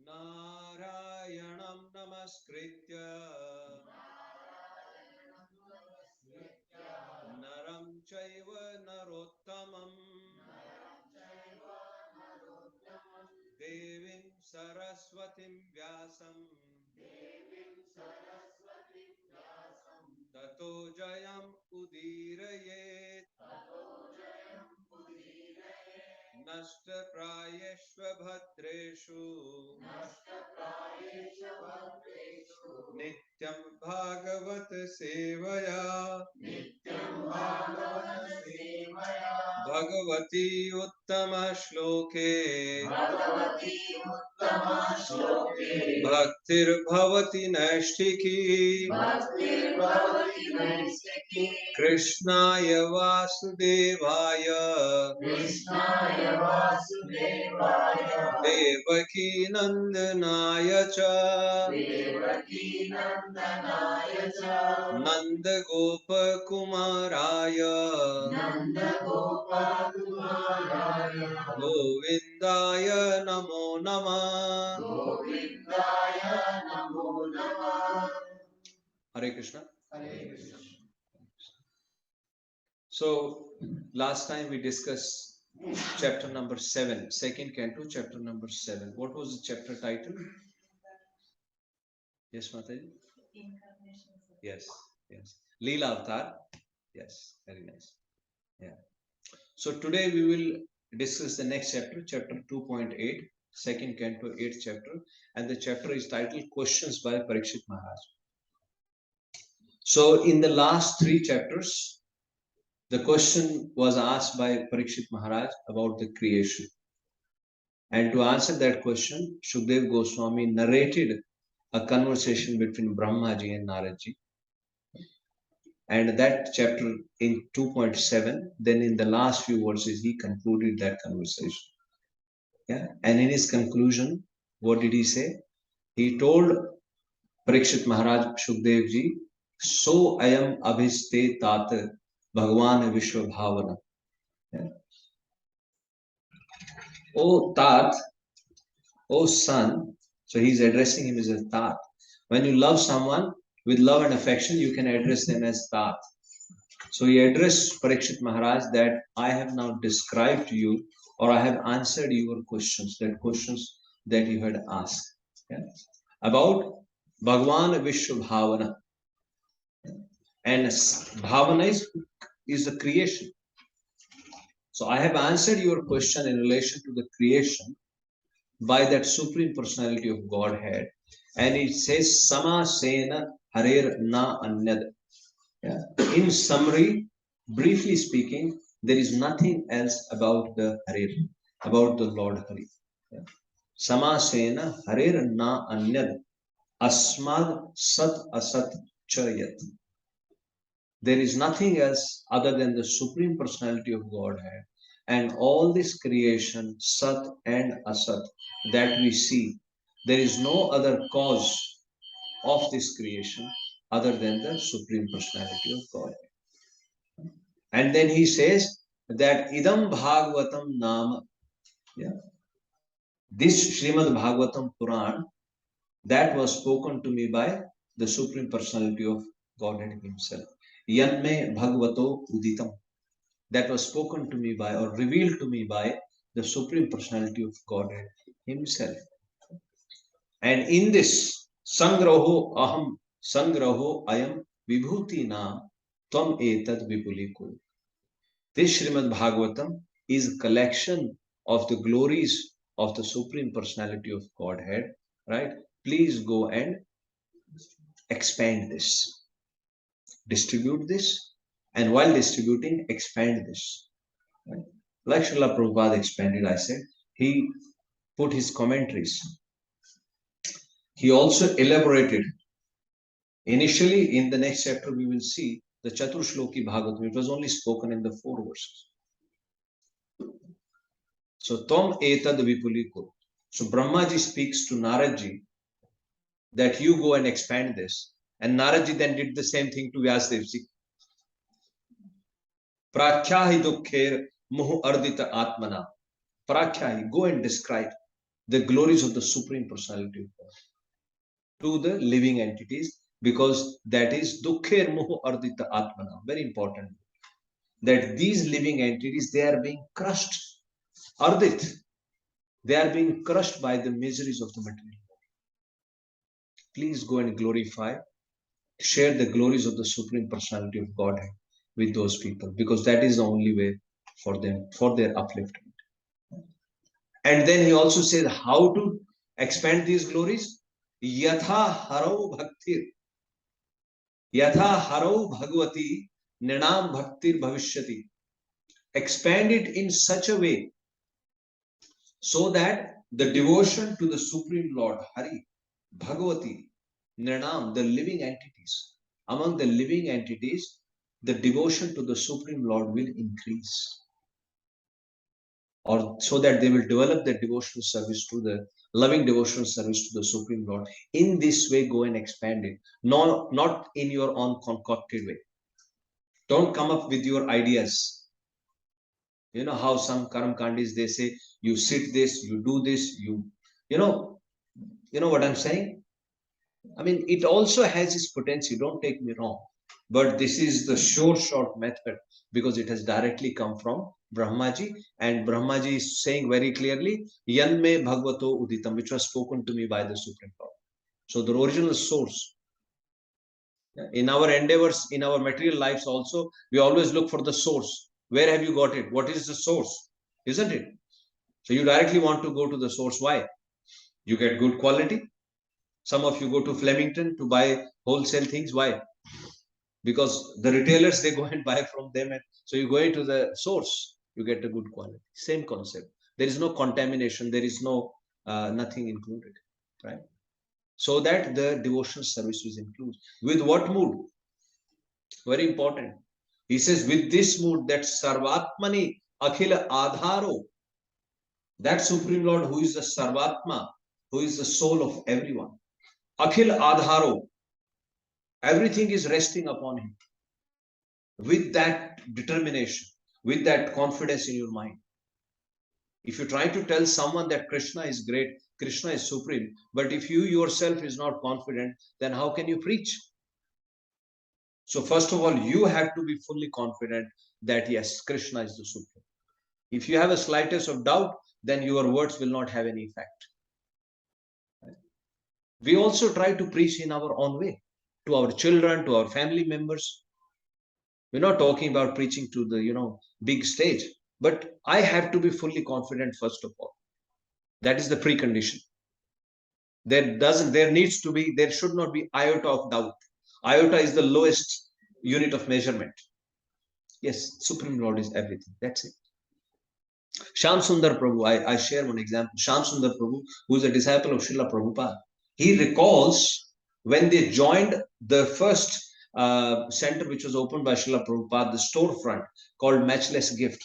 Narayanam namaskritya naram chaiva narottamam devim saraswatim vyasam tato jayam udirayet nashta prayeshva bhadreshu nityam bhagavat sevaya bhagavati uttama shloke bhaktir bhavati naishtiki krishnaya vasudevaya devaki nandanaya cha nanda gopa kumaraya govindaya namo namah. Hare Krishna. So last time we discussed chapter number 7, second canto, chapter number 7. What was the chapter title? Yes, Mataji? Yes, yes. Leela Avatar. Yes, very nice. Yeah. So today we will discuss the next chapter, chapter 2.8, second canto, 8th chapter, and the chapter is titled Questions by Parīkṣit Maharaj. So in the last 3 chapters, the question was asked by Parīkṣit Maharaj about the creation. And to answer that question, Shukdev Goswami narrated a conversation between Brahmaji and Naradji. And that chapter in 2.7, then in the last few verses, he concluded that conversation. Yeah. And in his conclusion, what did he say? He told Parīkṣit Maharaj, Shukdev ji, so ayam abhiste tat Bhagwan Vishwa Bhavana. Yeah. O Tat, O son, so he's addressing him as a Tat. When you love someone with love and affection, you can address them as Tat. So he addressed Parīkṣit Maharaj that I have now described to you, or I have answered your questions, that questions that you had asked. Yeah? About Bhagwan Vishwa Bhavana. And Bhavana is the creation. So I have answered your question in relation to the creation by that Supreme Personality of Godhead. And it says, Sama Sena Harer Na Anyad. Yeah. In summary, briefly speaking, there is nothing else about the Harer, about the Lord Hari. Yeah. Sama Sena Harer Na Anyad Asmad Sat Asat Chayat. There is nothing else other than the Supreme Personality of Godhead. And all this creation, Sat and Asat, that we see, there is no other cause of this creation other than the Supreme Personality of Godhead. And then he says that Idam Bhagavatam Nama, yeah, this Śrīmad-Bhāgavatam Puran, that was spoken to me by the Supreme Personality of Godhead himself. Yanme Bhagavato Uditam. That was spoken to me by, or revealed to me by, the Supreme Personality of Godhead himself. And in this, Sangraho Aham, Sangraho Ayam Vibhuti Nam Tvam Etad Vipulikul. This Śrīmad-Bhāgavatam is a collection of the glories of the Supreme Personality of Godhead, right? Please go and expand this, distribute this, and while distributing, expand this. Right? Like Srila Prabhupada expanded, I said, he put his commentaries. He also elaborated. Initially, in the next chapter, we will see the Chaturshloki Bhagavatam. It was only spoken in the 4 verses. So, Tom Etad Vipuliko. So, Brahmaji speaks to Naradji that you go and expand this. And Naradji then did the same thing to Vyasdevji. Prakyahi dukkher muhu ardita atmana. Prakyahi, go and describe. the glories of the Supreme Personality of God to the living entities, because that is dukkher moho ardita atmana. Very important. That these living entities, they are being crushed. Ardit. They are being crushed by the miseries of the material world. Please go and glorify, share the glories of the Supreme Personality of Godhead with those people, because that is the only way for them, for their upliftment. And then he also says how to expand these glories. Yatha harau bhaktir. Yatha harau bhagavati ninam bhaktir bhavishyati. Expand it in such a way so that the devotion to the Supreme Lord, Hari, Bhagavati, Nirnam, the living entities, among the living entities, the devotion to the Supreme Lord will increase. Or so that they will develop their devotional service to the loving devotional service to the Supreme Lord. In this way, go and expand it. No, not in your own concocted way. Don't come up with your ideas. You know how some Karam Kandis, they say, you sit this, you do this, you know what I'm saying? I mean, it also has its potential, don't take me wrong. But this is the short method, because it has directly come from Brahmaji, and Brahmaji is saying very clearly, Yanme Bhagavato Uditam, which was spoken to me by the Supreme Lord. So the original source. In our endeavors, in our material lives also, we always look for the source. Where have you got it? What is the source? Isn't it? So you directly want to go to the source. Why? You get good quality. Some of you go to Flemington to buy wholesale things. Why? Because the retailers, they go and buy from them. And so you go into the source, you get a good quality. Same concept. There is no contamination. There is no nothing included. Right? So that the devotional service is included. With what mood? Very important. He says, with this mood, that Sarvatmani Akhila Adharo, that Supreme Lord who is the Sarvatma, who is the soul of everyone. Akhil Adharo, everything is resting upon him. With that determination, with that confidence in your mind. If you try to tell someone that Krishna is great, Krishna is supreme, but if you yourself is not confident, then how can you preach? So first of all, you have to be fully confident that yes, Krishna is the supreme. If you have a slightest of doubt, then your words will not have any effect. We also try to preach in our own way to our children, to our family members. We're not talking about preaching to the big stage, but I have to be fully confident first of all. That is the precondition. There should not be iota of doubt. Iota is the lowest unit of measurement. Yes, Supreme Lord is everything. That's it. Shyam Sundar Prabhu, I share one example. Shyam Sundar Prabhu, who is a disciple of Srila Prabhupada, he recalls when they joined the first center which was opened by Srila Prabhupada, the storefront called Matchless Gift.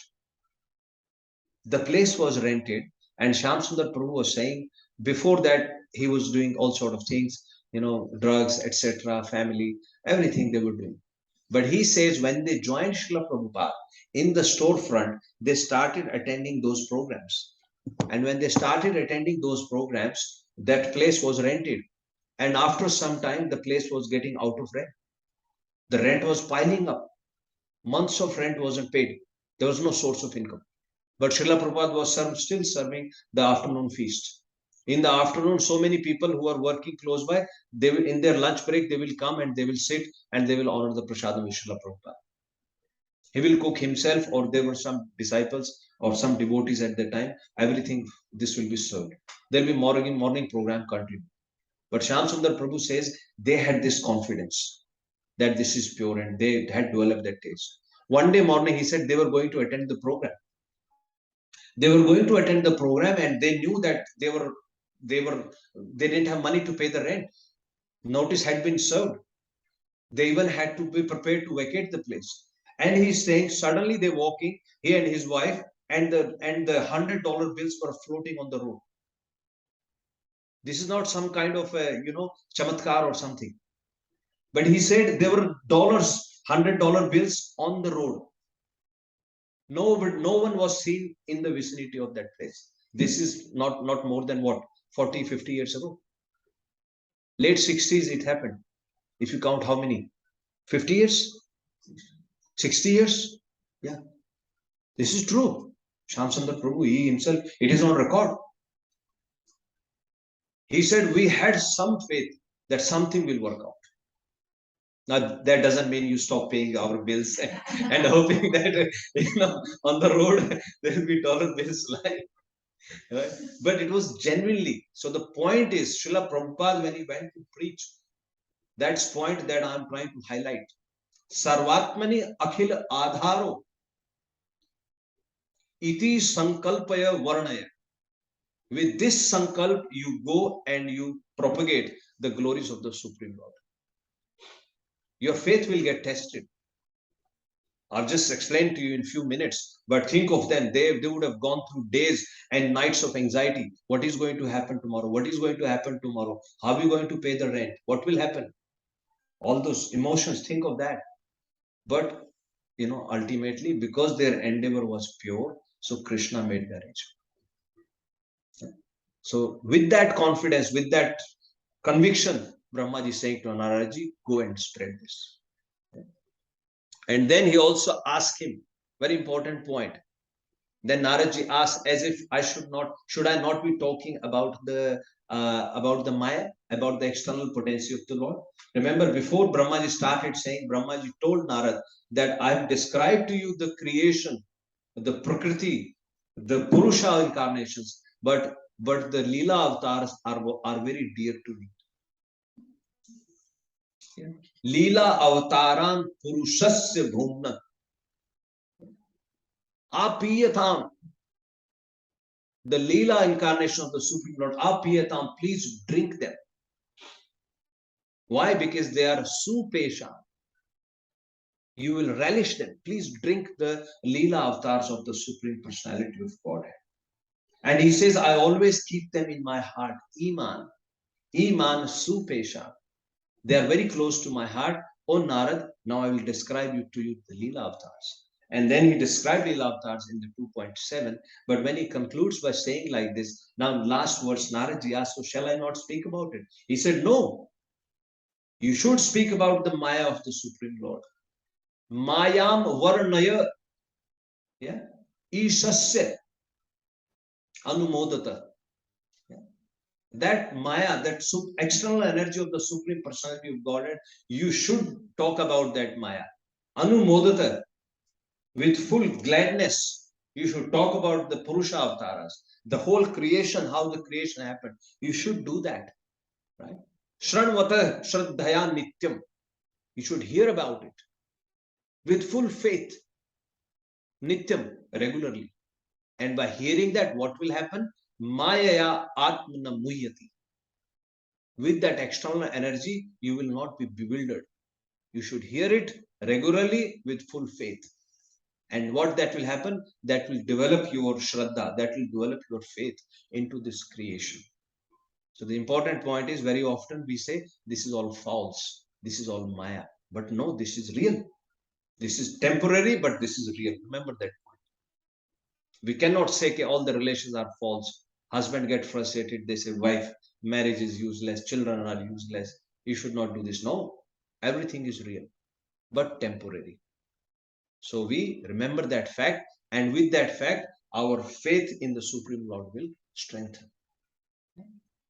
The place was rented, and Shyam Sundar Prabhu was saying before that he was doing all sort of things, drugs, etc., family, everything they were doing. But he says when they joined Srila Prabhupada in the storefront, they started attending those programs. And when they started attending those programs, that place was rented. And after some time, the place was getting out of rent. The rent was piling up. Months of rent wasn't paid. There was no source of income. But Srila Prabhupada was still serving the afternoon feast. In the afternoon, so many people who are working close by, they will, in their lunch break, they will come and they will sit and they will honor the prasadam with Srila Prabhupada. He will cook himself, or there were some disciples or some devotees at the time. Everything, this will be served. There will be morning program continued. But Shyam Sundar Prabhu says they had this confidence that this is pure, and they had developed that taste. One day morning, he said they were going to attend the program. They were going to attend the program, and they knew that they didn't have money to pay the rent. Notice had been served. They even had to be prepared to vacate the place. And he's saying suddenly they're walking, he and his wife, and the $100 bills were floating on the road. This is not some kind of chamatkar or something. But he said there were $100 bills on the road. No one was seen in the vicinity of that place. This is not more than what, 40, 50 years ago. Late 60s it happened. If you count how many? 50 years? 60 years? Yeah. This is true. Shyamsundar Prabhu, he himself, it is on record. He said, we had some faith that something will work out. Now, that doesn't mean you stop paying our bills and hoping that, on the road, there will be dollar bills like. Right? But it was genuinely. So the point is, Srila Prabhupada, when he went to preach, that's point that I'm trying to highlight. Sarvatmani akhil adharo iti sankalpaya varnaya. With this sankalp, you go and you propagate the glories of the Supreme Lord. Your faith will get tested. I'll just explain to you in a few minutes, but think of them. They would have gone through days and nights of anxiety. What is going to happen tomorrow? What is going to happen tomorrow? How are we going to pay the rent? What will happen? All those emotions, think of that. But, ultimately, because their endeavor was pure, so Krishna made the arrangement. So with that confidence, with that conviction, Brahmaji saying to Naradaji, go and spread this. And then he also asked him, very important point. Then Naradaji asked, as if should I not be talking about the Maya, about the external potency of the Lord? Remember, before Brahmaji started saying, Brahmaji told Narad that I have described to you the creation, the Prakriti, the Purusha incarnations, but the Lila avatars are very dear to me. Yeah. Lila avataran Purushasya Bhumna. Apiyatam. The Leela incarnation of the Supreme Lord, Apiyatam, please drink them. Why? Because they are supesha. You will relish them. Please drink the Leela avatars of the Supreme Personality of Godhead. And he says, I always keep them in my heart. Iman supesha. They are very close to my heart. O Narad, now I will describe to you the Leela avatars. And then he described Leela avatars in the 2.7. But when he concludes by saying like this, now last verse, Naradji asked, so shall I not speak about it? He said, no. You should speak about the Maya of the Supreme Lord. Mayam varnaya. Yeah. Ishasya anumodata. Yeah. That Maya, that external energy of the Supreme Personality of Godhead, you should talk about that Maya. Anumodata. With full gladness, you should talk about the Purusha avatars, the whole creation, how the creation happened. You should do that, right? Shranvata Shraddhaya Nityam. You should hear about it with full faith, Nityam, regularly. And by hearing that, what will happen? Mayaya Atmana Muhyati. With that external energy, you will not be bewildered. You should hear it regularly with full faith. And what that will happen? That will develop your Shraddha, that will develop your faith into this creation. So the important point is, very often we say, this is all false, this is all Maya. But no, this is real. This is temporary, but this is real. Remember that point. We cannot say all the relations are false. Husband get frustrated, they say, wife, marriage is useless, children are useless, you should not do this. No, everything is real, but temporary. So we remember that fact, and with that fact, our faith in the Supreme Lord will strengthen.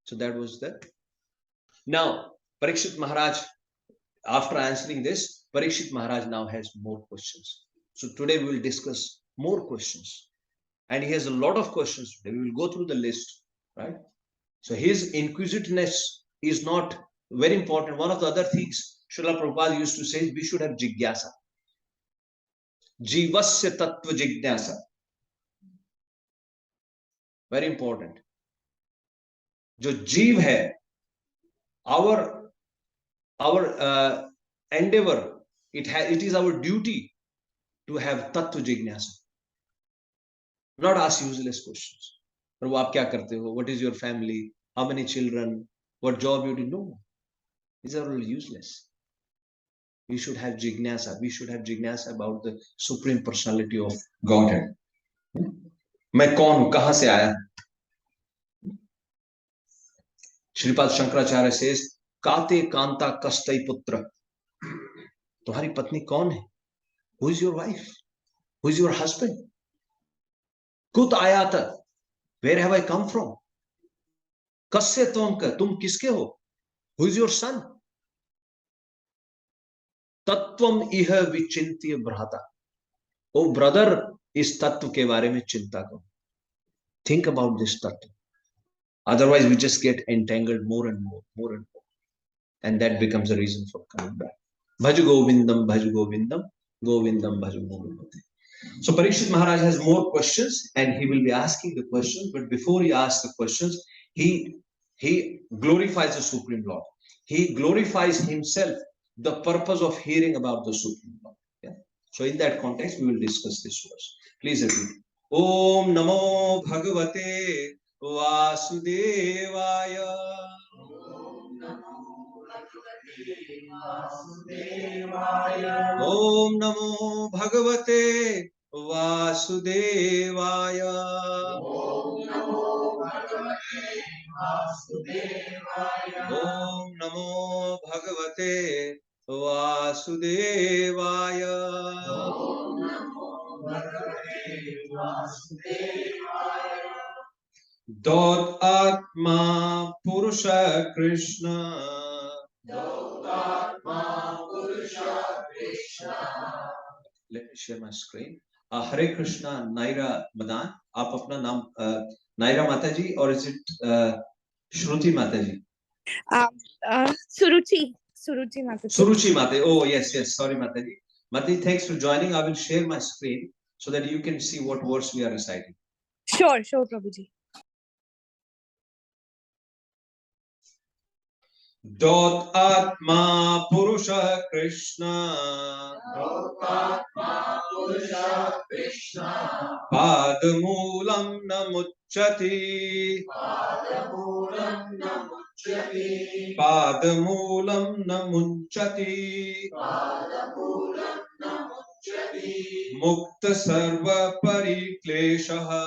So that was the. Now, Parīkṣit Maharaj, after answering this, Parīkṣit Maharaj now has more questions. So today we will discuss more questions. And he has a lot of questions today. We will go through the list, right? So his inquisitiveness is not very important. One of the other things Srila Prabhupada used to say is we should have jigyasa. Jivasya tattva jignasa. Very important. जो जीव है, our endeavor, it is our duty to have tattva jignasa. Not ask useless questions. प्रभु आप क्या करते हो? What is your family? How many children? What job you do? No. These are all useless. We should have jignasa. We should have jignasa about the Supreme Personality of Godhead. मैं कौन हूं? कहां से आया? Shripad Shankaracharya says, Kate Kanta Kastai Putra. तुम्हारी पत्नी कौन है? Who is your wife? Who is your husband? Kut ayata. Where have I come from? Kasya tumka. Tum kiske ho? Who is your son? Tattvam iha vichintya brahata. Oh brother, is tattva ke बारे में चिंता करो. Think about this tattva. Otherwise, we just get entangled more and more, more and more. And that becomes a reason for coming back. Bhaj Govindam, Bhaj Govindam, Govindam, Bhaj Govindam. So Parīkṣit Maharaj has more questions and he will be asking the questions. But before he asks the questions, he glorifies the Supreme Lord. He glorifies himself, the purpose of hearing about the Supreme Lord. Yeah? So in that context, we will discuss this verse. Please repeat. Om Namo Bhagavate Vasudevaya. Om Namo Bhagavate Vasudevaya. Om Namo Bhagavate Vasudevaya. Dot Atma Purusha Krishna. Let me share my screen. Hare Krishna, Naira Madan. आप अपना नाम Naira Mataji or is it Shruti Mataji? Suruchi Mataji. Suruchi Mataji. Oh yes, sorry Mataji. Mataji, thanks for joining. I will share my screen so that you can see what verse we are reciting. Sure, Prabhuji. Dot Atma Purusha Krishna. Padamulam Namuchati. Padamulam Namuchati. Mukta Sarva Parikleshaha.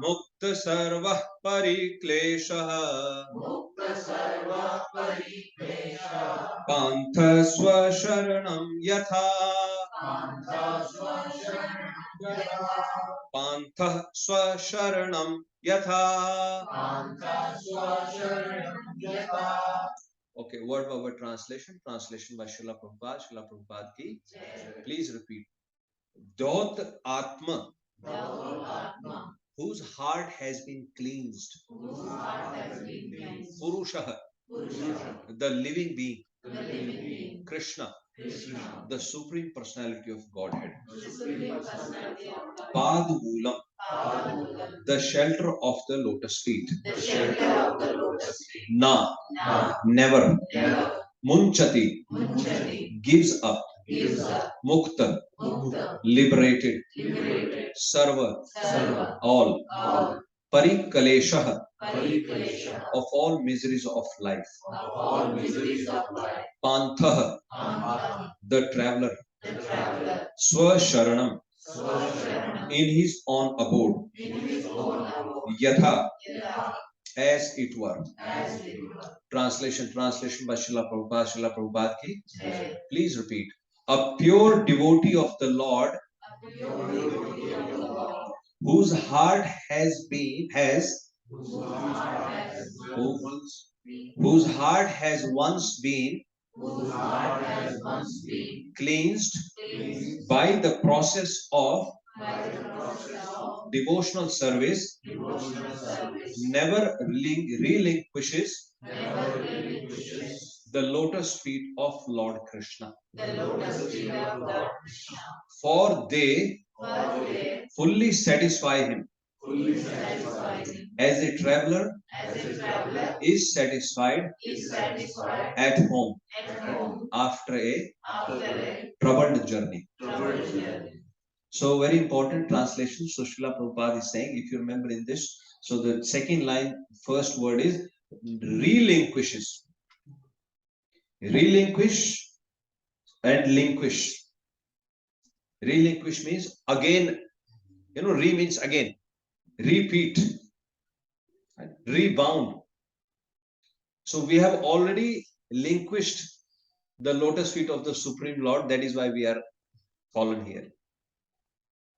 Mukta Sarva Parikleshaha. Pantha Swasharanam Yatha. Pantha Swasharanam Yatha. Okay, word by word translation. Translation by Srila Prabhupada. Srila Prabhupada ki. Please repeat. Dot Atma. Whose heart has been cleansed. Purusha. The living being. Krishna. The Supreme Personality of Godhead. Padulam. The shelter of the lotus feet. Na. Never. Munchati. Gives up. Mukta. Liberated. Sarva. All. Parikalesha. Of all miseries of life. Pantha. The traveler. Swasharanam. In his own abode. Yatha. As it were. Translation by Srila Prabhupada ki. Please repeat. A pure devotee of the Lord, whose heart has once been cleansed by the process of devotional service, never relinquishes the lotus feet of Lord Krishna. For they fully satisfy him. As a traveler is satisfied at home after a troubled journey. So very important translation. So Srila Prabhupada is saying, if you remember in this, so the second line, first word is relinquishes. Relinquish and linquish. Relinquish means again, re means again, repeat, and rebound. So we have already relinquished the lotus feet of the Supreme Lord. That is why we are fallen here.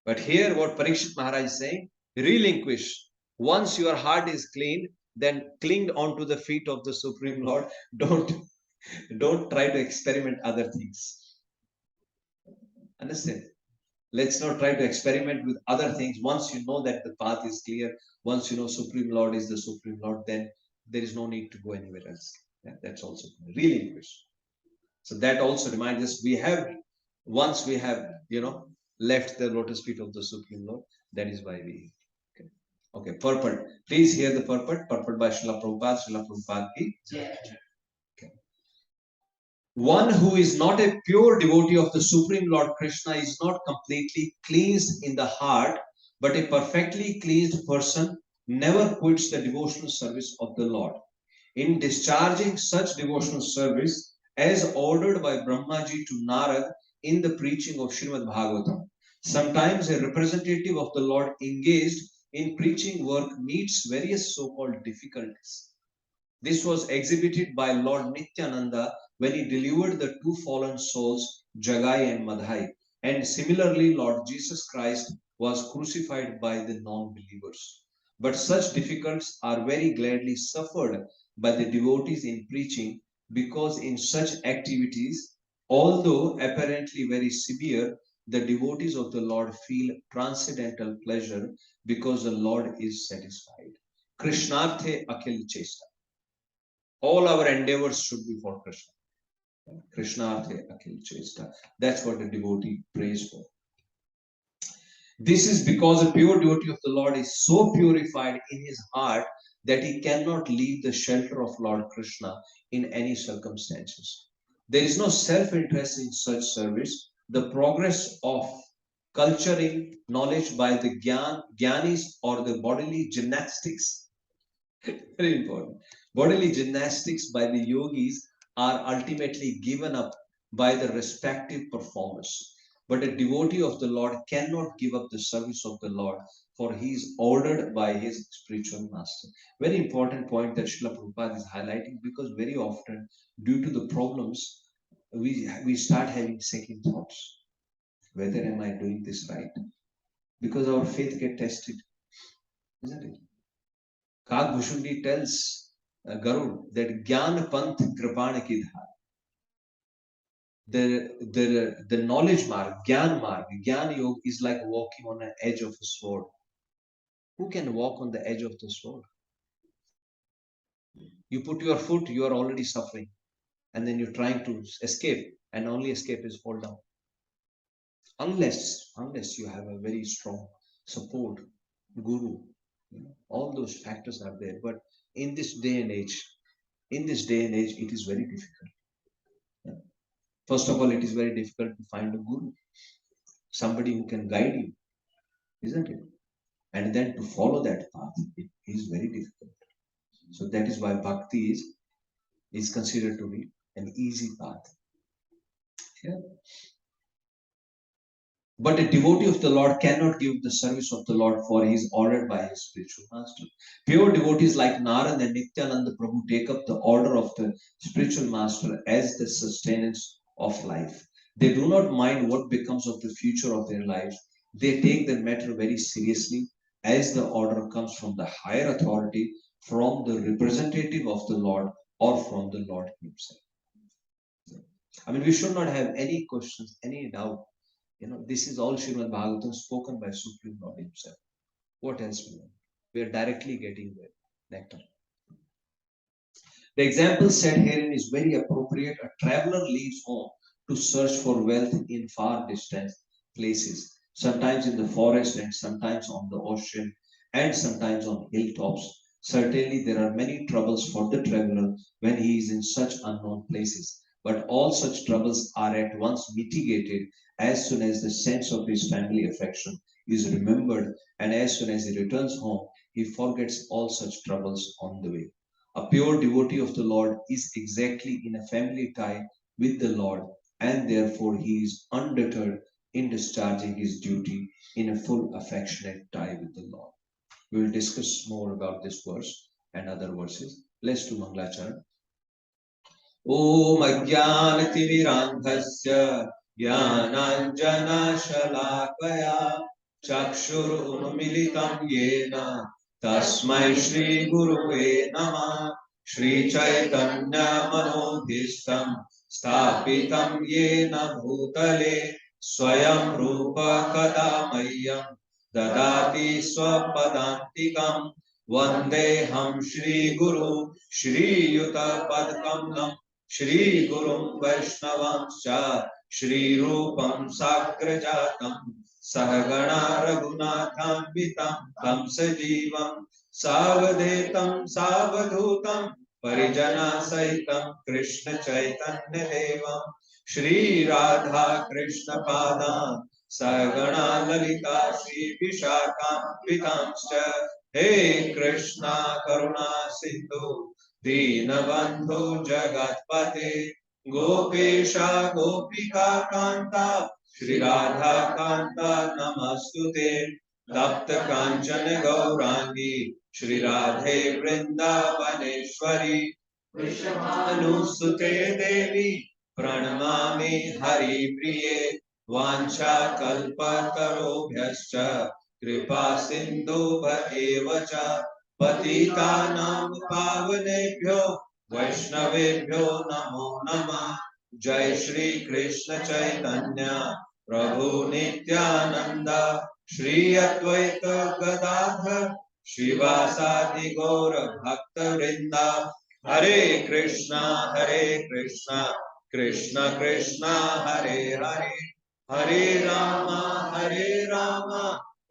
But here, what Parīkṣit Maharaj is saying, relinquish. Once your heart is clean, then cling onto the feet of the Supreme Lord. Don't try to experiment other things. Understand? Let's not try to experiment with other things. Once you know that the path is clear, once you know Supreme Lord is the Supreme Lord, then there is no need to go anywhere else. Yeah, that's also relinquish. So that also reminds us once we have left the lotus feet of the Supreme Lord, that is why we okay. Purport. Please hear the purport. Purport by Srila Prabhupada ki. Okay. One who is not a pure devotee of the Supreme Lord Krishna is not completely cleansed in the heart, but a perfectly cleansed person never quits the devotional service of the Lord. In discharging such devotional service, as ordered by Brahmaji to Narad in the preaching of Śrīmad-Bhāgavatam, sometimes a representative of the Lord engaged in preaching work meets various so-called difficulties. This was exhibited by Lord Nityananda when he delivered the two fallen souls, Jagai and Madhai. And similarly, Lord Jesus Christ was crucified by the non-believers. But such difficulties are very gladly suffered by the devotees in preaching, because in such activities, although apparently very severe, the devotees of the Lord feel transcendental pleasure because the Lord is satisfied. Krishnarthe akhil chesta. All our endeavors should be for Krishna. Krishnarthe akhil chesta. That's what the devotee prays for. This is because a pure devotee of the Lord is so purified in his heart that he cannot leave the shelter of Lord Krishna in any circumstances. There is no self-interest in such service. The progress of culturing knowledge by the Gyanis or the bodily gymnastics, very important, bodily gymnastics by the yogis are ultimately given up by the respective performers. But a devotee of the Lord cannot give up the service of the Lord, for he is ordered by his spiritual master. Very important point that Srila Prabhupada is highlighting, because very often, due to the problems, we start having second thoughts. Whether am I doing this right? Because our faith get tested, isn't it? Kak Bhushundi tells Garud that Gyan Panth Kripana ki dhar. The knowledge mark, Gyan Yoga is like walking on the edge of a sword. Who can walk on the edge of the sword? You put your foot, you are already suffering, and then you're trying to escape, and only escape is fall down. Unless you have a very strong support, guru, all those factors are there. But in this day and age, it is very difficult. First of all, it is very difficult to find a guru, somebody who can guide you, isn't it? And then to follow that path, it is very difficult. So that is why bhakti is considered to be an easy path. Yeah. But a devotee of the Lord cannot give the service of the Lord, for he is ordered by his spiritual master. Pure devotees like Narad and Nityananda Prabhu take up the order of the spiritual master as the sustenance of life. They do not mind what becomes of the future of their lives. They take the matter very seriously, as the order comes from the higher authority, from the representative of the Lord, or from the Lord himself. I mean, we should not have any questions, any doubt. This is all Śrīmad-Bhāgavatam spoken by Supreme Lord himself. What else we want? We are directly getting the nectar. The example set herein is very appropriate. A traveler leaves home to search for wealth in far distant places, sometimes in the forest and sometimes on the ocean and sometimes on hilltops. Certainly there are many troubles for the traveler when he is in such unknown places, but all such troubles are at once mitigated as soon as the sense of his family affection is remembered, and as soon as he returns home, he forgets all such troubles on the way. A pure devotee of the Lord is exactly in a family tie with the Lord, and therefore he is undeterred in discharging his duty in a full affectionate tie with the Lord. We will discuss more about this verse and other verses. Let's do Manglacharan. Om Ajnanatimirandhasya Jnananjanashalakaya Chakshurunmilitam Yena Tasmai Shri Guruve Namah Shri Chaitanya Manobhishtam Sthapitam Yena Bhutale Swayam Rupa Kadamayyam Dadati Swapadantikam Vandeham Shri Guru Shri Yuta Padkamam Shri Gurum Vaishnavam Shri Rupam Sagrajatam Sahagana Raghunatham Tam Sajivam Savadetam Savadhutam Parijana Saitam Krishna Chaitanya Devam Shri Radha Krishna Padam Sahagana Lalita Shri Vishakam Vitamscha He Krishna Karuna Sindhu Dīnabandhu Jagatpate Gopesha Gopika Kanta Shri Radha Kanta Namastute Tapta Kanchana Gaurangi Shri Radhe Vrindavaneshwari Vrishabhanusute Devi Pranamami Hari Priye Vancha Kalpatarobhyascha Kripa Sindhu Bhaevacha Patitanam Pavanebhyo Vaishnavebhyo Namo Namah Jai Shri Krishna Chaitanya Prabhu Nityananda Shri Advaita Gadadhar Shivasadi Gaura Bhakta Vrinda Hare Krishna Krishna Krishna Hare Hare Hare Rama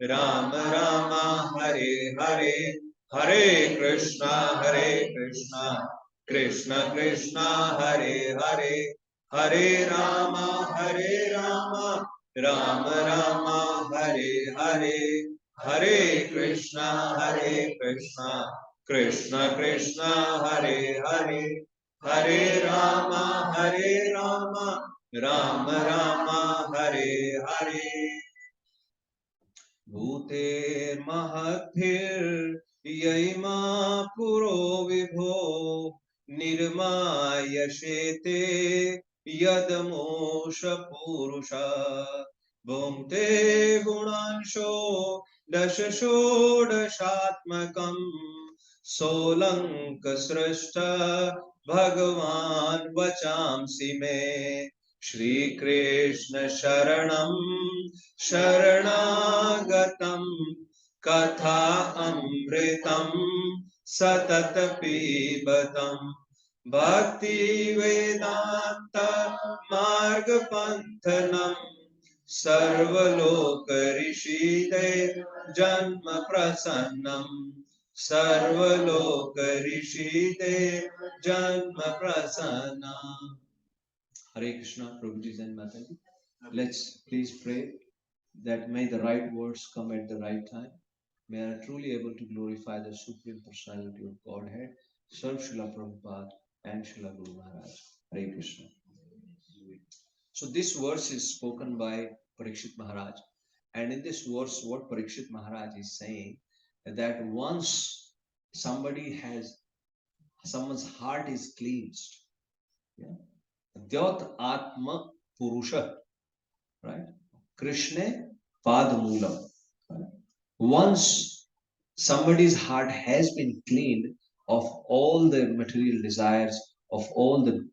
Rama Rama Hare Hare Hare Krishna Krishna Krishna Hare Hare Hare Rama Rama Rama Hare Hare Hare Krishna Krishna Krishna Hare Hare Hare Rama Rama Rama Hare Hare Bhuter Mahadhir Yaima Puro Vibho Nirmayashete Yadamosha Purusha Bhumte Gunansho Dashasho Dashatmakam Solanka Srashta Bhagavan Vachamsi Me Shri Krishna Sharanam Sharanagatam Katha Amritam Satata Pibatam Bhakti Vedanta Marga Panthanam Sarvaloka Rishide Janma Prasannam Sarvaloka Rishide Janma Prasannam. Hare Krishna, Prabhuji and Mataji. Let's please pray that may the right words come at the right time. May I truly able to glorify the Supreme Personality of Godhead, serve Srila Prabhupada and Srila Guru Maharaj. Hare Krishna. So this verse is spoken by Parīkṣit Maharaj. And in this verse, what Parīkṣit Maharaj is saying, that once someone's heart is cleansed, Dyat Atma Purusha, right? Krishna Padamulam. Right? Once somebody's heart has been cleaned of all the material desires, of all the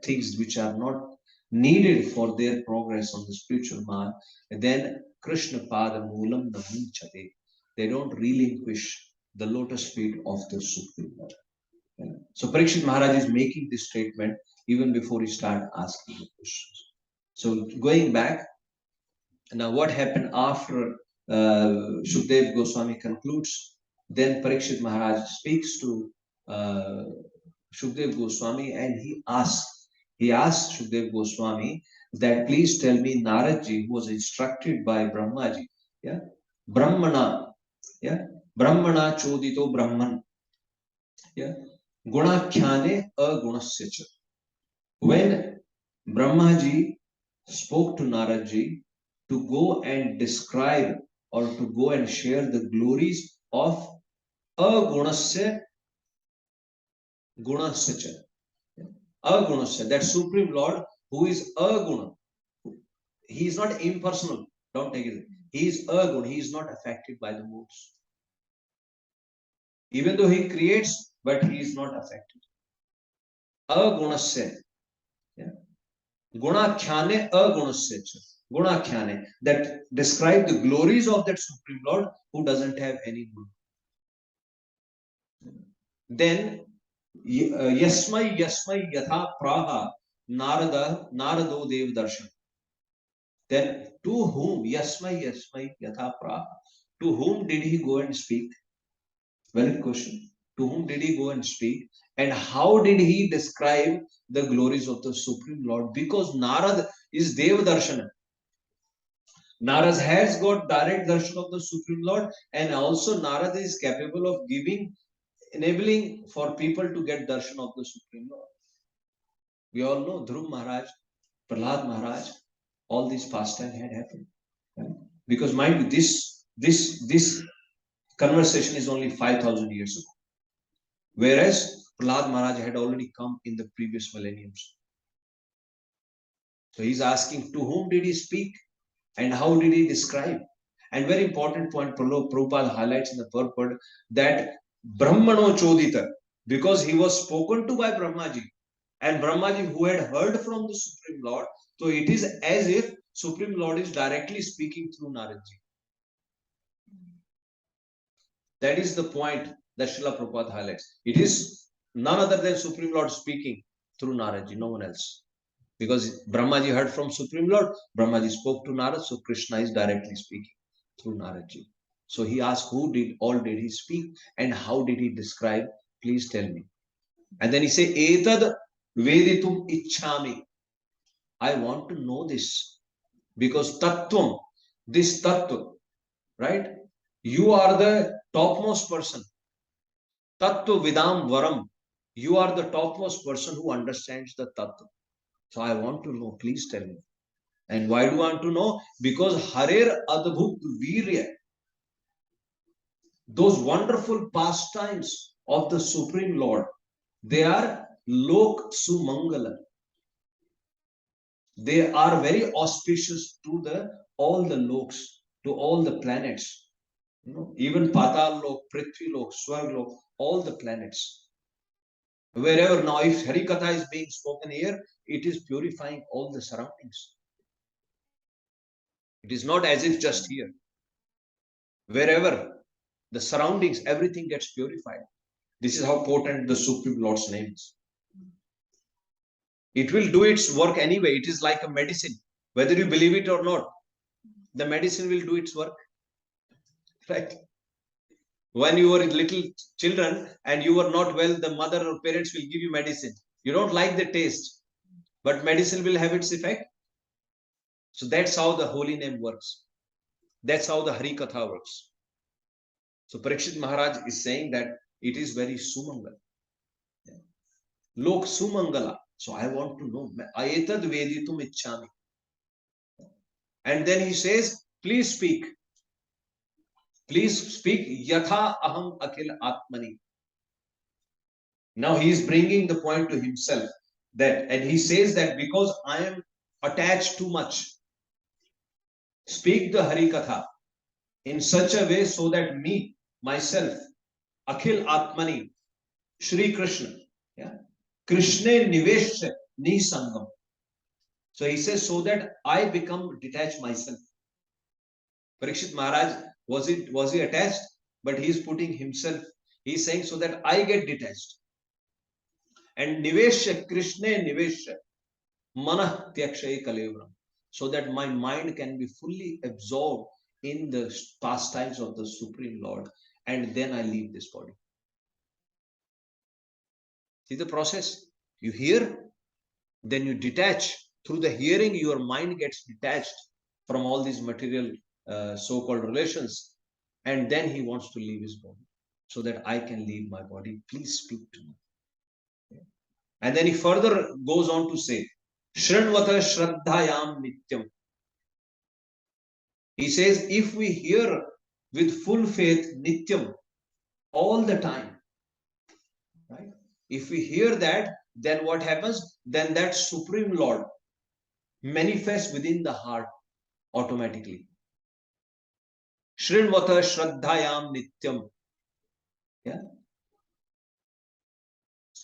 things which are not needed for their progress on the spiritual path, then Krishna Padamulam Naminchate. They don't relinquish the lotus feet of the Supreme Lord. So Parīkṣit Maharaj is making this statement even before he started asking the questions. So going back, now what happened after Shukdev Goswami concludes, then Parīkṣit Maharaj speaks to Shukdev Goswami and he asks Shukdev Goswami that please tell me Naradji, who was instructed by Brahmaji, Brahmana Chodito Brahman, Gunakhyane Agunasya cha. When Brahmaji spoke to Naradji to go and describe or to go and share the glories of Agunasya Gunasya. Agunasya, that Supreme Lord who is aguna. He is not impersonal. Don't take it. He is aguna. He is not affected by the moods. Even though he creates, but he is not affected. Agunasya. Gunakhyane agunasya. Gunakhyane, that describe the glories of that Supreme Lord who doesn't have any guna. Then yasmai yatha praha narado dev darshan. Then to whom yasmai yatha praha, to whom did he go and speak? Valid question. To whom did he go and speak? And how did he describe the glories of the Supreme Lord? Because Narad is Dev Darshana. Narad has got direct darshan of the Supreme Lord, and also Narad is capable of enabling for people to get darshan of the Supreme Lord. We all know Dhruv Maharaj, Prahlad Maharaj, all these pastimes had happened. Right? Because mind you, this conversation is only 5,000 years ago. Whereas Prahlad Maharaj had already come in the previous millenniums. So he's asking, to whom did he speak and how did he describe? And very important point, Prabhupada highlights in the purport that Brahmano Chodita, because he was spoken to by Brahmaji, and Brahmaji who had heard from the Supreme Lord, so it is as if Supreme Lord is directly speaking through Naradji. That is the point that Srila Prabhupada highlights. It is none other than Supreme Lord speaking through Naradji, no one else. Because Brahmaji heard from Supreme Lord, Brahmaji spoke to Narad, so Krishna is directly speaking through Naradji. So he asked, who did he speak and how did he describe? Please tell me. And then he said, Etad Veditum Ichchami. I want to know this. Because Tattvam, this Tattva, right? You are the topmost person. Tattva Vidam Varam. You are the topmost person who understands the Tattva. So I want to know, please tell me. And why do I want to know? Because Harer Adbhut Virya, those wonderful pastimes of the Supreme Lord, they are Lok Sumangala. They are very auspicious to all the loks, to all the planets. You know, even Patal Lok, Prithvi Lok, Swarg Lok, all the planets. Wherever now, if Harikatha is being spoken here, it is purifying all the surroundings. It is not as if just here. Wherever the surroundings, everything gets purified. This is how potent the Supreme Lord's name is. It will do its work anyway. It is like a medicine. Whether you believe it or not, the medicine will do its work. Right? When you were little children and you were not well, the mother or parents will give you medicine. You don't like the taste, but medicine will have its effect. So that's how the holy name works. That's how the Hari Katha works. So Parīkṣit Maharaj is saying that it is very Sumangal. Lok Sumangala. So I want to know. Ayetad Veditum Ichchami. And then he says, please speak. Please speak. Yatha Aham Akhil Atmani. Now he is bringing the point to himself. And he says that because I am attached too much, speak the Hari Katha in such a way so that me, myself, Akhil Atmani, Shri Krishna, Krishna Nivesha Nisangam. So he says, so that I become detached myself. Parīkṣit Maharaj, was he attached? But he is putting himself, he is saying, so that I get detached. And Nivesha, Krishna Nivesha, Manah Tyakshay Kalevram. So that my mind can be fully absorbed in the pastimes of the Supreme Lord. And then I leave this body. See the process? You hear, then you detach. Through the hearing, your mind gets detached from all these material so-called relations. And then he wants to leave his body so that I can leave my body. Please speak to me. And then he further goes on to say, Shranvata Shraddhayam Nityam. He says, if we hear with full faith Nityam all the time, right? If we hear that, then what happens? Then that Supreme Lord manifests within the heart automatically. Shrinvata Shraddhayam Nityam. Yeah.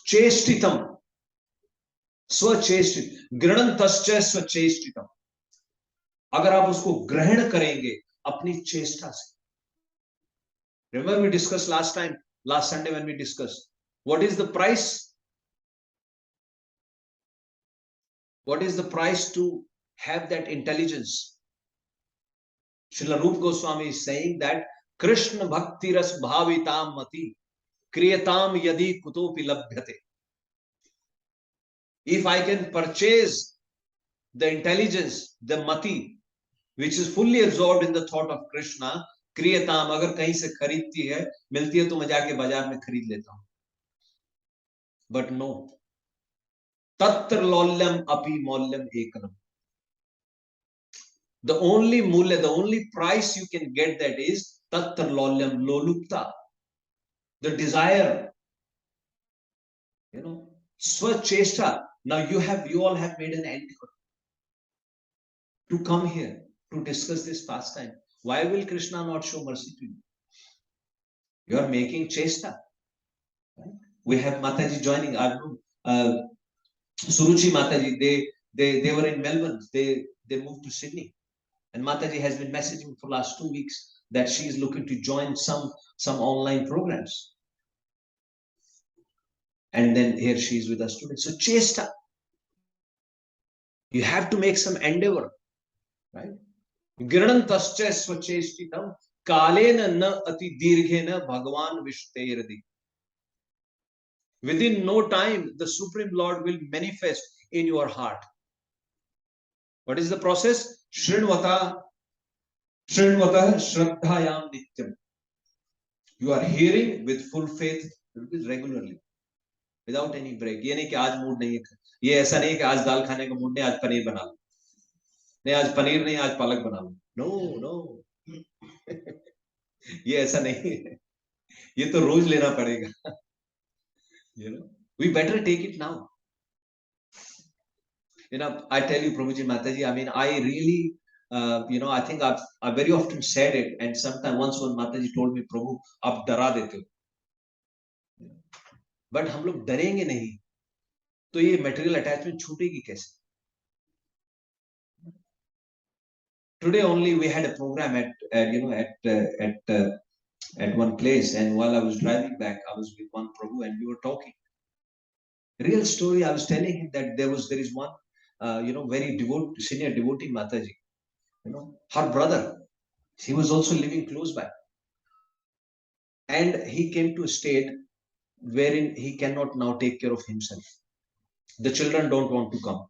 Chestitam. Swachestit. Granantascha Swachestitam. अगर आप उसको ग्रहण करेंगे अपनी चेष्टा से. Remember we discussed last Sunday when we discussed. What is the price? What is the price to have that intelligence? Srila Rupa Goswami is saying that Krishna Bhakti Ras Bhavitam Mati Kriyatam Yadi Kutopi Labhyate. If I can purchase the intelligence, the Mati, which is fully absorbed in the thought of Krishna, Kriyatam, अगर कहीं से खरीदती है, मिलती है तो मैं जाके बाजार में खरीद लेता हूं. But no. Tatra lolyam api molyam ekanam. The only mulya, the only price you can get that is tatra lolyam lolupta. The desire. Swacheshta. Now you all have made an endeavor to come here to discuss this pastime. Why will Krishna not show mercy to you? You are making chesta. Right? We have Mataji joining. Suruchi Mataji, they were in Melbourne. They moved to Sydney. And Mataji has been messaging for the last 2 weeks that she is looking to join some online programs. And then here she is with us today. So chesta. You have to make some endeavor. Right? Giranantascha swachestitam kalena na ati dirghena bhagavan vishteradi. Within no time, the Supreme Lord will manifest in your heart. What is the process? Shrinvata Shraddhayam Nityam. You are hearing with full faith regularly, without any break. ये नहीं कि आज mood नहीं है, ये ऐसा नहीं कि आज दाल खाने का मूड नहीं, आज पनीर बना लो, नहीं आज पनीर नहीं, आज पालक बना लो. No. ये ऐसा नहीं है, ये तो रोज लेना पड़ेगा. We better take it now. I tell you, Prabhuji Mataji, I mean, I really, I think I've very often said it, and sometimes once one Mataji told me, Prabhu, आप डरा देते हो. But हम लोग डरेंगे नहीं, तो ये material attachment छूटेगी कैसे? Today only we had a program at one place, and while I was driving back, I was with one Prabhu, and we were talking. Real story. I was telling him that there is one, very senior devotee Mataji. Her brother, he was also living close by, and he came to a state wherein he cannot now take care of himself. The children don't want to come.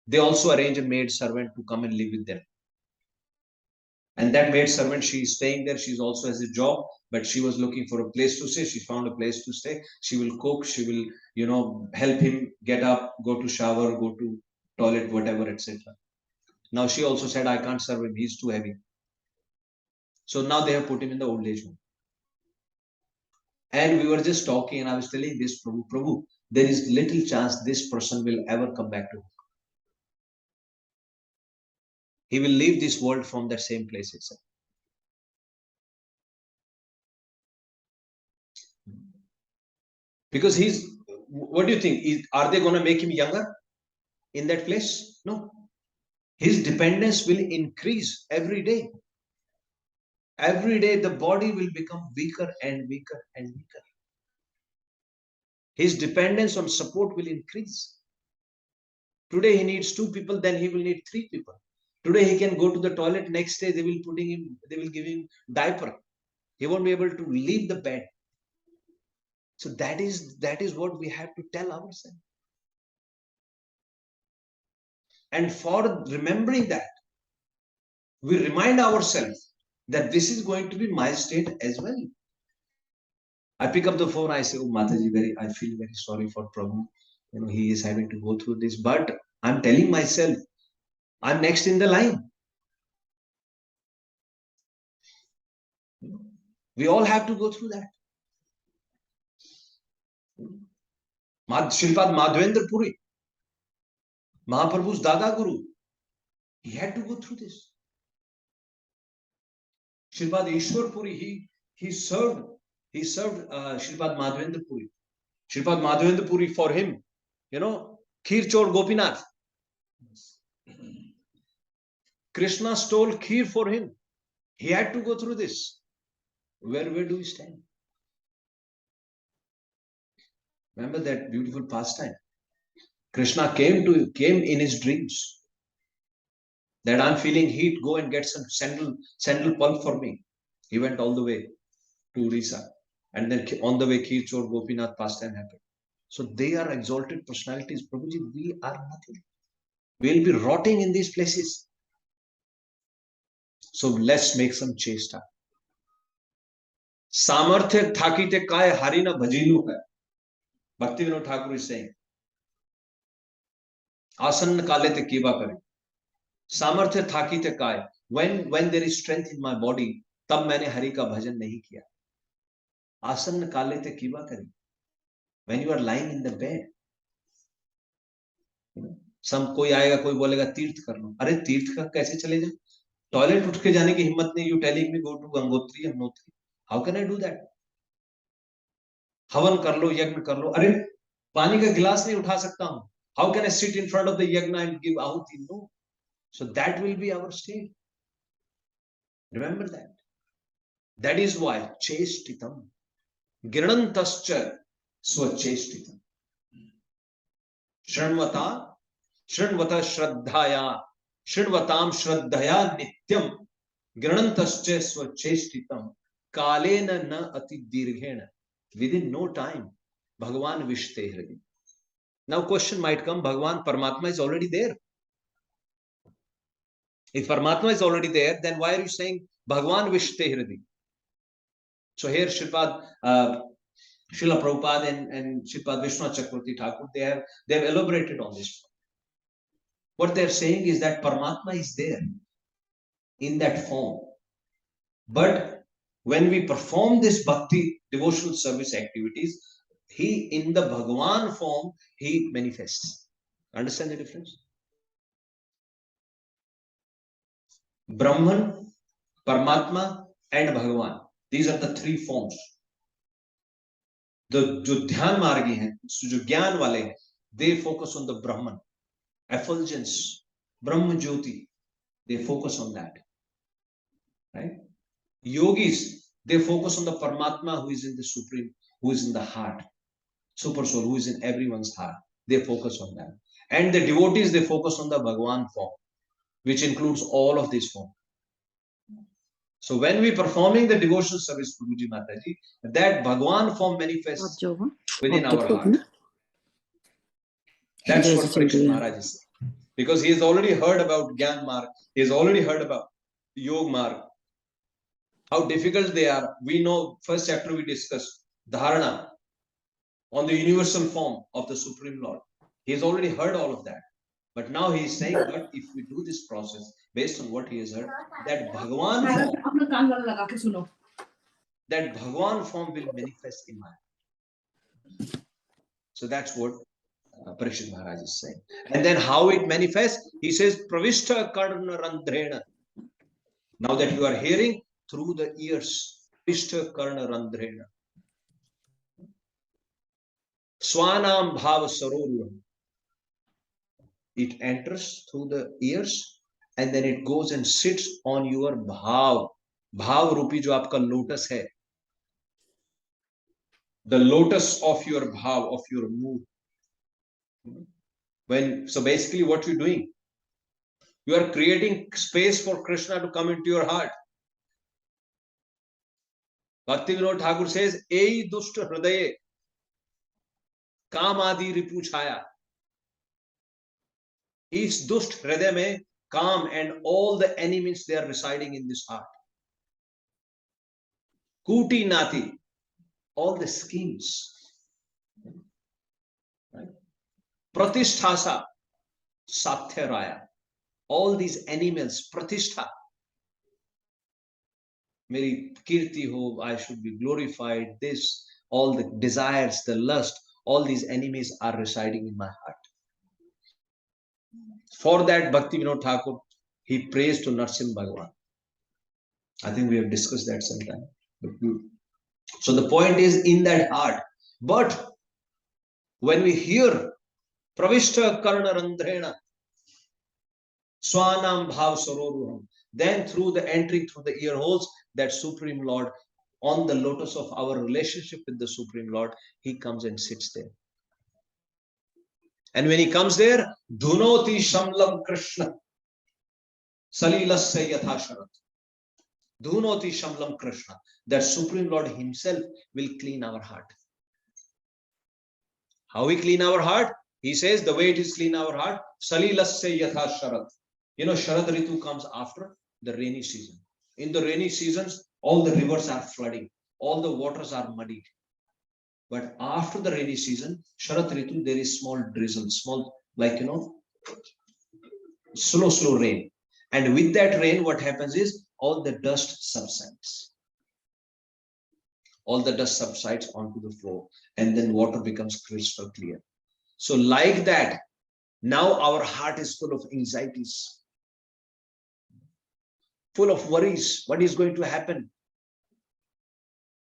They also arrange a maid servant to come and live with them. And that maid servant, she is staying there. She also has a job, but she was looking for a place to stay. She found a place to stay. She will cook. She will, help him get up, go to shower, go to toilet, whatever, etc. Now she also said, I can't serve him. He's too heavy. So now they have put him in the old age home. And we were just talking, and I was telling this Prabhu, there is little chance this person will ever come back to home. He will leave this world from that same place itself. Because what do you think? Are they going to make him younger in that place? No. His dependence will increase every day. Every day the body will become weaker and weaker and weaker. His dependence on support will increase. Today he needs 2 people, then he will need 3 people. Today he can go to the toilet, next day they will give him diaper. He won't be able to leave the bed. So that is what we have to tell ourselves. And for remembering that, we remind ourselves that this is going to be my state as well. I pick up the phone, I say, oh Mataji, I feel very sorry for Prabhu. He is having to go through this, but I'm telling myself, I'm next in the line. We all have to go through that. Sripad Madhvendra Puri, Mahaprabhu's Dada Guru, he had to go through this. Sripad Ishwar Puri, he served Sripad Madhvendra Puri. Sripad Madhvendra Puri, for him, Kheer Chor Gopinath. Krishna stole kheer for him. He had to go through this. Where do we stand? Remember that beautiful pastime? Krishna came in his dreams. That I'm feeling heat, go and get some sandal pulp for me. He went all the way to Orissa. And then on the way, Kheer Chor Gopinath pastime happened. So they are exalted personalities. Prabhuji, we are nothing. We'll be rotting in these places. So let's make some chesta. Samarthya thakite kaya harina bhajilu hai. Bhaktivinoda Thakur is saying. Asanna kalete kiva kare. Samarthya thakite kaya. When there is strength in my body, tab maine Hari ka bhajan nahi kiya. Asanna kalete kiva kare. When you are lying in the bed, कोई आएगा कोई बोलेगा तीर्थ कर लो. अरे तीर्थ का कैसे चले जाए? टॉयलेट उठ के जाने की हिम्मत नहीं. You telling me go to Gangotri Yamunotri. How can I do that? हवन कर लो, यज्ञ कर लो. अरे पानी का गिलास नहीं उठा सकता हूं. How can I sit in front of the yajna and give ahuti? No. So that will be our state. Remember that. That is why चेष्टितम गृणन्तश्च स्वचेष्टितम. शृण्वता श्रद्धया शृण्वताम श्रद्धया नित्यम गृणन्तश्च स्वचेष्टितम कालेन न अति दीर्घेण. Within no time, Bhagavan Vishte Hridi. Now question might come, Bhagavan Paramatma is already there. If Paramatma is already there, then why are you saying Bhagavan Vishte Hridi? So here Sripad Srila Prabhupada and Sripad Vishnu Chakravarti Thakur, they have elaborated on this. What they are saying is that Paramatma is there in that form. But when we perform this bhakti devotional service activities, he in the Bhagavan form, he manifests. Understand the difference? Brahman, Paramatma and Bhagavan. These are the three forms. The जो ध्यान मार्गी हैं, जो ज्ञान वाले हैं, they focus on the Brahman, effulgence, Brahma Jyoti. They focus on that, right? Yogis, they focus on the Paramatma who is in the supreme, who is in the heart, super soul, who is in everyone's heart. They focus on that. And the devotees, they focus on the Bhagavan form, which includes all of these forms. So when we performing the devotional service, Guruji Mataji, that Bhagavan form manifests within our heart. That's what Parīkṣit Maharaj is saying. Because he has already heard about Gyan Marg, he has already heard about Yogmaya, how difficult they are. We know, first chapter we discussed Dharana on the universal form of the Supreme Lord. He has already heard all of that. But now he is saying that if we do this process based on what he has heard, that Bhagavan form will manifest in my life. So that's what Parīkṣit Maharaj is saying. And then how it manifests, he says, Pravishta Karna Randhrena. Now that you are hearing through the ears, Pravishta Karna Randhrena. Swanam Bhava Saroruham. It enters through the ears and then it goes and sits on your bhav. Bhav rupi jo aapka lotus hai. The lotus of your bhav, of your mood. So basically what you're doing, you are creating space for Krishna to come into your heart. Bhaktivinoda Thakur says, Ei dushta hridaye काम आदि रिपु छाया. इस दुष्ट हृदय में काम and all the enemies, they are residing in this heart. Kuti nati, all the schemes, right? Pratisthasa, Sathyaraya, all these animals, Pratishtha. Meri kirti ho, I should be glorified, this, all the desires, the lust, all these enemies are residing in my heart. For that, Bhakti Vinod Thakur, he prays to Narsimha Bhagavan. I think we have discussed that sometime. So the point is in that heart. But when we hear Pravishta Karna Randhrena Swanam Bhav Saroruham, then through the entering through the ear holes, that Supreme Lord, on the lotus of our relationship with the Supreme Lord, he comes and sits there. And when he comes there, Dhunoti Shamlam Krishna Lilas Yathasharat. Dhunoti Shamlam Krishna. That Supreme Lord himself will clean our heart. How he clean our heart? He says the way it is clean our heart, Salilas Yathasharat. You know, Sharad Ritu comes after the rainy season. In the rainy seasons, all the rivers are flooding, all the waters are muddied. But after the rainy season, Sharad Ritu, there is small drizzle, small, like, you know, slow rain. And with that rain, what happens is all the dust subsides. All the dust subsides onto the floor, and then water becomes crystal clear. So like that, now our heart is full of anxieties, full of worries. What is going to happen?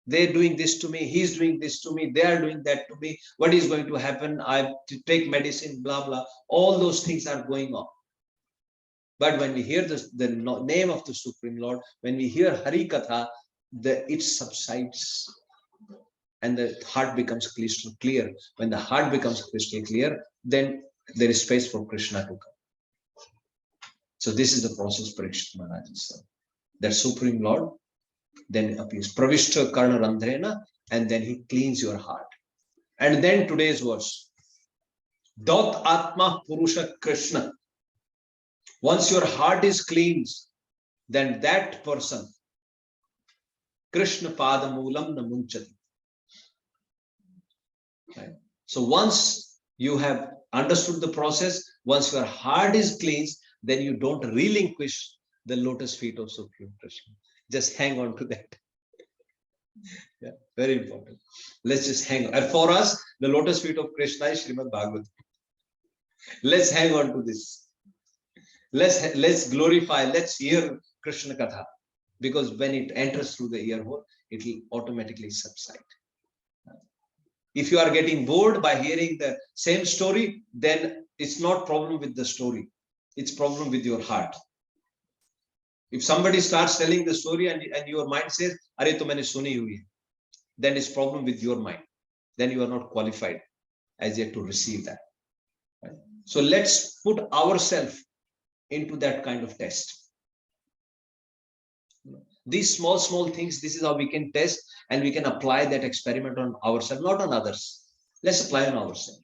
They're doing this to me. He's doing this to me. They are doing that to me. What is going to happen? I have to take medicine, blah, blah. All those things are going on. But when we hear the name of the Supreme Lord, when we hear Hari Katha, it subsides and the heart becomes crystal clear. When the heart becomes crystal clear, then there is space for Krishna to come. So this is the process Parīkṣit Maharaj said. That Supreme Lord then appears. Pravishta Karna Randhrena, and then he cleans your heart. And then today's verse. Dot Atma Purusha Krishna. Once your heart is cleansed, then that person, Krishna Padamulam Namunchati. Right? So once you have understood the process, once your heart is cleansed, then you don't relinquish the lotus feet of Supreme Krishna. Just hang on to that. Yeah, very important. Let's just hang on. And for us, the lotus feet of Krishna is Śrīmad-Bhāgavatam. Let's hang on to this. Let's glorify, let's hear Krishna Katha. Because when it enters through the ear hole, it will automatically subside. If you are getting bored by hearing the same story, then it's not problem with the story. It's problem with your heart. If somebody starts telling the story and your mind says, "Are to maine suni hui hai," then it's problem with your mind. Then you are not qualified as yet to receive that. Right? So let's put ourselves into that kind of test. These small things, this is how we can test and we can apply that experiment on ourselves, not on others. Let's apply on ourselves.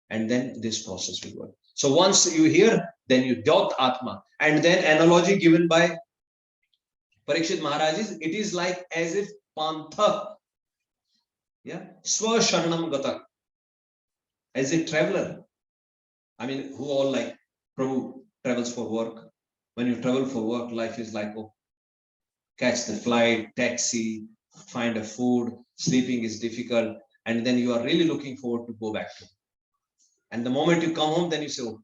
And then this process will work. So once you hear, then you dot Atma. And then analogy given by Parīkṣit Maharaj is, it is like as if Pantha, yeah, Swasharanam Gata, as a traveler. I mean, who all like Prabhu travels for work. When you travel for work, life is like, oh, catch the flight, taxi, find a food, sleeping is difficult, and then you are really looking forward to go back to. And the moment you come home, then you say, oh,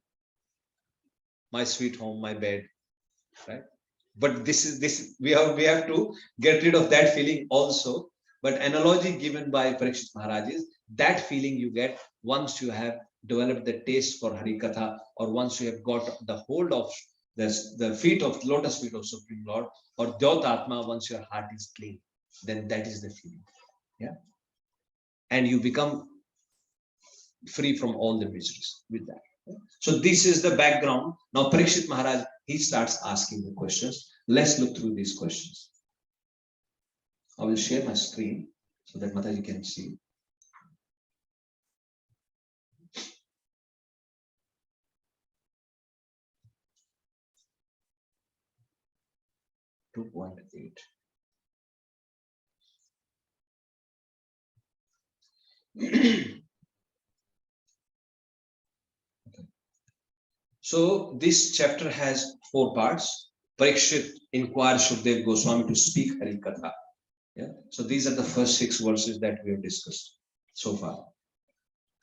my sweet home, my bed, right? But this we have to get rid of that feeling also. But analogy given by Parīkṣit Maharaj is that feeling you get once you have developed the taste for Hari Katha, or once you have got the hold of the feet of lotus feet of Supreme Lord, or Jyot Atma, once your heart is clean, then that is the feeling. Yeah. And you become free from all the miseries with that. So this is the background. Now Parīkṣit Maharaj, he starts asking the questions. Let's look through these questions. I will share my screen so that Mataji can see. .8. So this chapter has 4 parts. Parīkṣit inquires Shukdev Goswami to speak Hari Katha. Yeah. So these are the first 6 verses that we have discussed so far.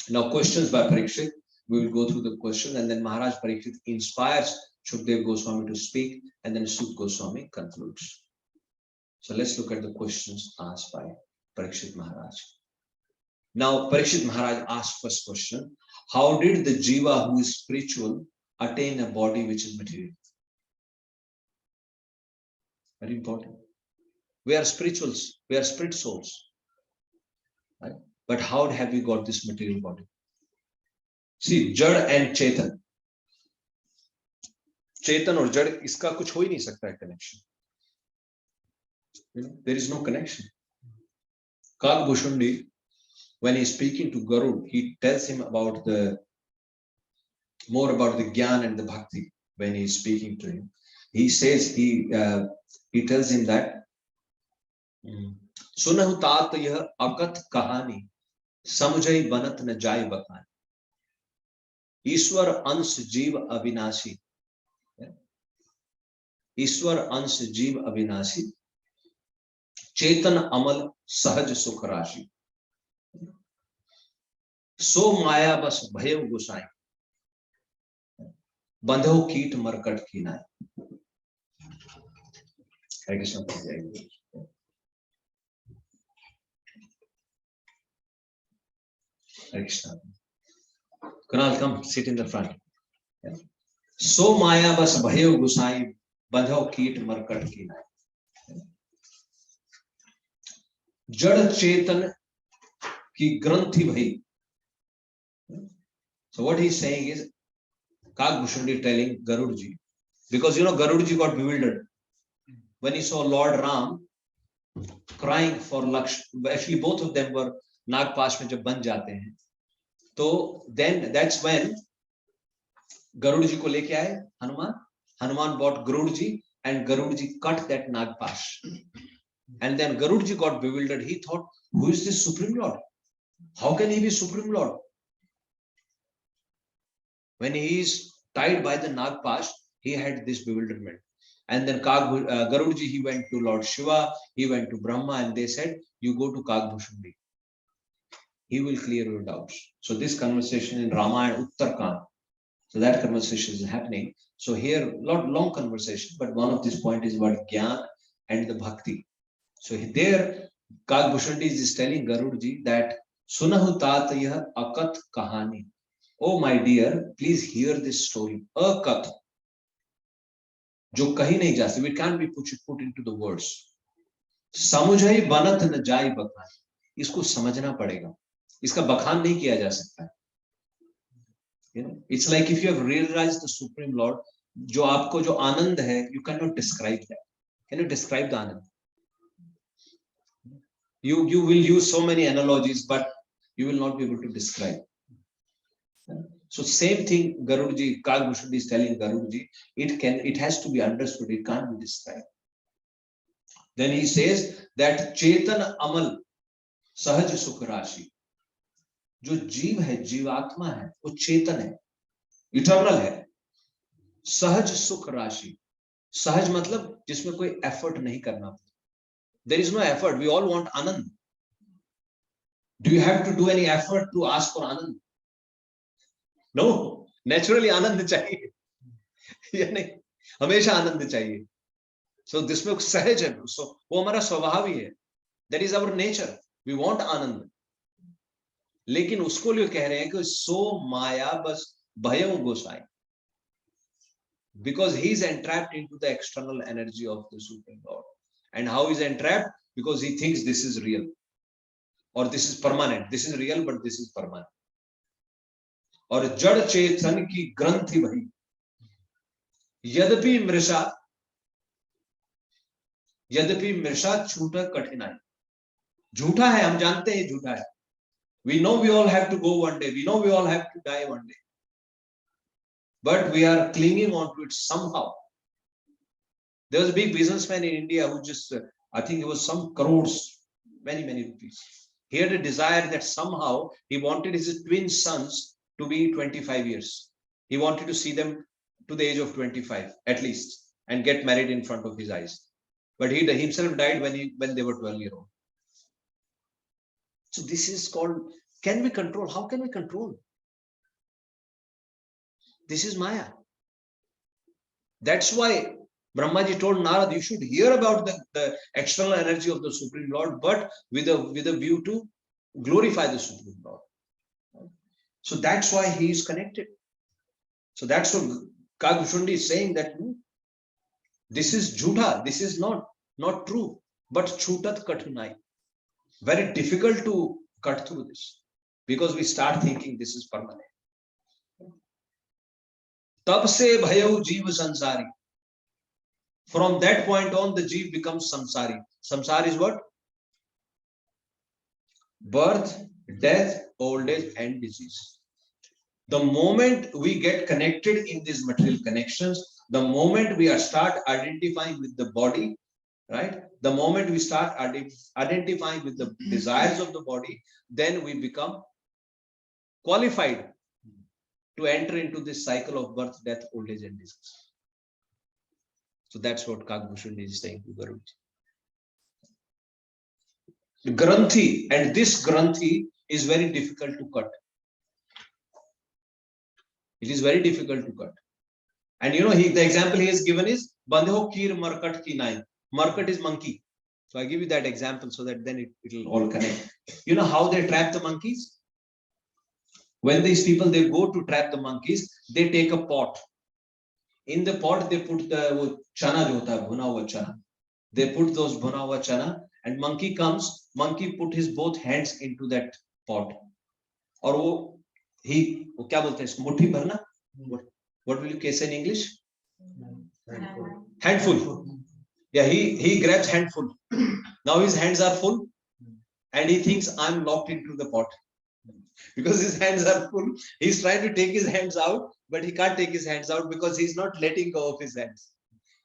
Now questions by Parīkṣit. We will go through the questions, and then Maharaj Parīkṣit inspires Shukdev Goswami to speak, and then Sut Goswami concludes. So let's look at the questions asked by Parīkṣit Maharaj. Now Parīkṣit Maharaj asked first question: how did the jiva who is spiritual attain a body which is material? Very important. We are spirituals, we are spirit souls, right? But how have we got this material body? See, Jad and Chetan. Chetan or Jad, iska kuch ho hi nahi sakta hai connection. There is no connection. Kagbhushundi, when he is speaking to Garud, he tells him about more about the Gyan and the Bhakti. When he is speaking to him, he says, he tells him that Sunahu tat yah akat kahani samjhai banat na jai bakani Ishwar ans jeev avinashi. Ishwar ans jeev avinashi Chetan amal sahaj sukh rashi So maya bas bhayav gusai bandho keet markat kinai. Hare Krishna. Hare Krishna. Kunal, come sit in the front. Yeah. So maya bas bhayav gusai bandho keet markat kinai. Jad Chetan ki granthi bhai. So what he's saying is, Kagbhushundi telling Garudji, because Garudji got bewildered when he saw Lord Ram crying for Lakshmana. Actually, both of them were Nagpash mein jab ban jate hain. So then that's when Garudji ko leke aaye Hanuman. Hanuman bought Garudji, and Garudji cut that Nagpash. And then Garudji got bewildered. He thought, who is this Supreme Lord? How can he be Supreme Lord? When he is tied by the Nagpash, he had this bewilderment. And then Garudji, he went to Lord Shiva, he went to Brahma, and they said, you go to Kagbhushundi. He will clear your doubts. So this conversation in Ramayana Uttarkand, so that conversation is happening. So here, not long conversation, but one of these points is about Gyan and the Bhakti. So there, Kagbhushundi is telling Garudji that Sunahu tat yah akat kahani. Oh my dear, please hear this story. Akat, jo kahi nahi ja sakti, it can't be put into the words. Samujhai banat na jai bakhan. Isko samajhna padega. Iska bakhan nahi kiya ja sakta. It's like if you have realized the Supreme Lord, jo aapko jo anand hai, you cannot describe that. Can you describe the anand? You will use so many analogies, but you will not be able to describe. So same thing Garudji, Kagbhushundi is telling Garudji, it has to be understood, it can't be described. Then he says that Chetan Amal Sahaj Sukh Rashi. जो जीव है, जीवात्मा है, वो चेतन है, eternal है, सहज सुख राशि. सहज मतलब जिसमें कोई एफर्ट नहीं करना पड़ता. There is no effort. We all want Anand. Do you have to do any effort to ask for Anand? No. Naturally Anand चाहिए. या नहीं, हमेशा आनंद चाहिए. So this में सहज है, so वो हमारा स्वभाव ही है. That is our nature. We want Anand. लेकिन उसको लिए कह रहे हैं कि सो माया बस भयं गोसाई, because he is entrapped into the external energy of the Supreme Lord. And how is entrapped? Because he thinks this is real or this is permanent. This is real, but this is permanent. और जड़ चेतन की ग्रंथि भई यद्यपि मृषा छूटा कठिनाई. झूठा है, हम जानते हैं झूठा है. We know we all have to go one day. We know we all have to die one day. But we are clinging on to it somehow. There was a big businessman in India who just, I think it was some crores, many rupees. He had a desire that somehow he wanted his twin sons to be 25 years. He wanted to see them to the age of 25 at least and get married in front of his eyes. But he himself died when they were 12 years old. So this is called, can we control? How can we control? This is Maya. That's why Brahmaji told Narad, you should hear about the external energy of the Supreme Lord, but with a view to glorify the Supreme Lord. So that's why he is connected. So that's what Kagbhushundi is saying, that this is jhutha, this is not true, but chutat katunai. Very difficult to cut through this, because we start thinking this is permanent. Tab se bhayav jeev sansari. From that point on, the jeev becomes samsari. Samsara is what? Birth, death, old age, and disease. The moment we get connected in these material connections, the moment we start identifying with the body, right? The moment we start identifying with the desires of the body, then we become qualified to enter into this cycle of birth, death, old age, and disease. So that's what Kagbhushundi is saying to Garuji. Granthi, and this Granthi is very difficult to cut. It is very difficult to cut. And the example he has given is Bandho Kir Markat Ki Nai. Markat is monkey. So I give you that example so that then it will all connect. You know how they trap the monkeys? When these people, they go to trap the monkeys, they take a pot. In the pot, they put the chana jota, bhuna hua chana. They put those bhuna hua chana, and monkey comes, monkey put his both hands into that pot. Or वो क्या बोलते हैं इसको, मुट्ठी भरना? What will you say in English? Handful. Yeah, he grabs handful. Now his hands are full, and he thinks I'm locked into the pot. Because his hands are full, he's trying to take his hands out, but he can't take his hands out because he's not letting go of his hands.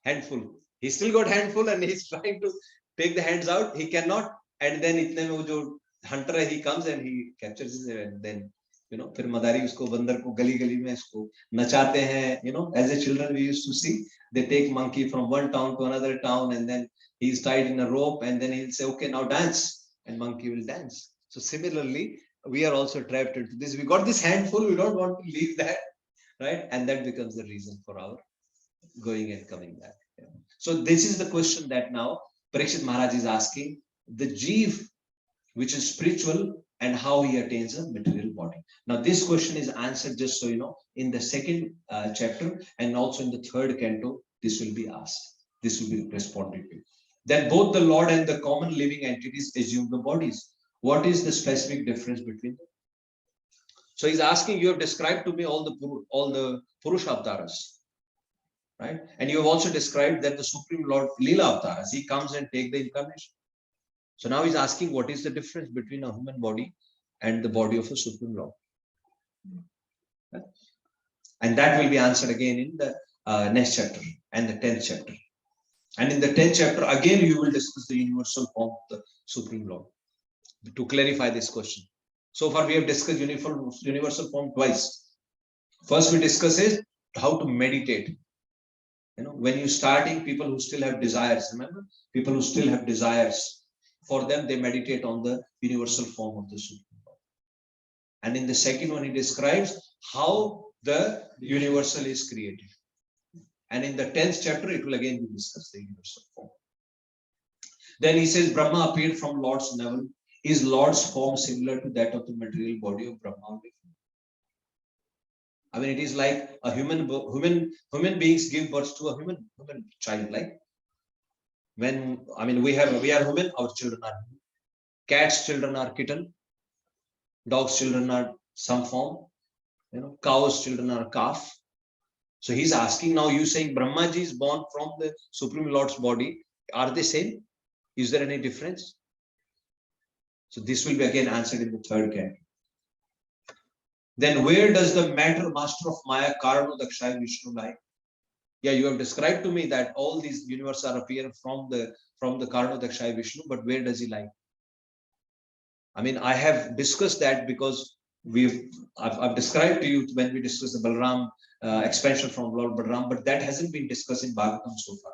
Handful. He's still got handful, and he's trying to take the hands out. He cannot. And then itne mein wo jo hunter he comes and he captures it, and then फिर मदारी उसको बंदर को गली गली में इसको नचाते हैं. As a children we used to see, they take monkey from one town to another town, and then he's tied in a rope, and then he'll say, okay, now dance, and monkey will dance. So similarly, we are also trapped into this. We got this handful, we don't want to leave that, right? And that becomes the reason for our going and coming back. So this is the question that now Parīkṣit Maharaj is asking, the jeev, which is spiritual, and how he attains a material body. Now this question is answered, just so you know, in the second chapter, and also in the third canto, this will be asked. This will be responded to. Then both the Lord and the common living entities assume the bodies. What is the specific difference between them? So he's asking, you have described to me all the Purusha avatars, right? And you have also described that the Supreme Lord Lila avatars, he comes and takes the incarnation. So now he's asking, what is the difference between a human body and the body of a Supreme Lord? And that will be answered again in the next chapter and the 10th chapter. And in the 10th chapter, again, you will discuss the universal form of the Supreme Lord to clarify this question. So far, we have discussed universal form twice. First, we discuss is how to meditate. When you're starting, people who still have desires, remember? People who still have desires. For them, they meditate on the universal form of the Supreme Lord. And in the second one, he describes how the universal is created. And in the 10th chapter, it will again be discussed, the universal form. Then he says, Brahma appeared from Lord's navel. Is Lord's form similar to that of the material body of Brahma? I mean, it is like a human beings give birth to a human child, like when, I mean, we are human, our children are human. Cats' children are kitten, dogs' children are some form, cows' children are calf. So he's asking, now you saying Brahmaji is born from the Supreme Lord's body, are they same? Is there any difference? So this will be again answered in the third canto. Then where does the matter master of Maya, Karno, Dakshaya, Vishnu lie? Yeah, you have described to me that all these universes are appearing from the Karno, Dakshaya, Vishnu, but where does he lie? I mean, I have discussed that because I've described to you when we discussed the Balram expansion from Lord Balram, but that hasn't been discussed in Bhagavatam so far.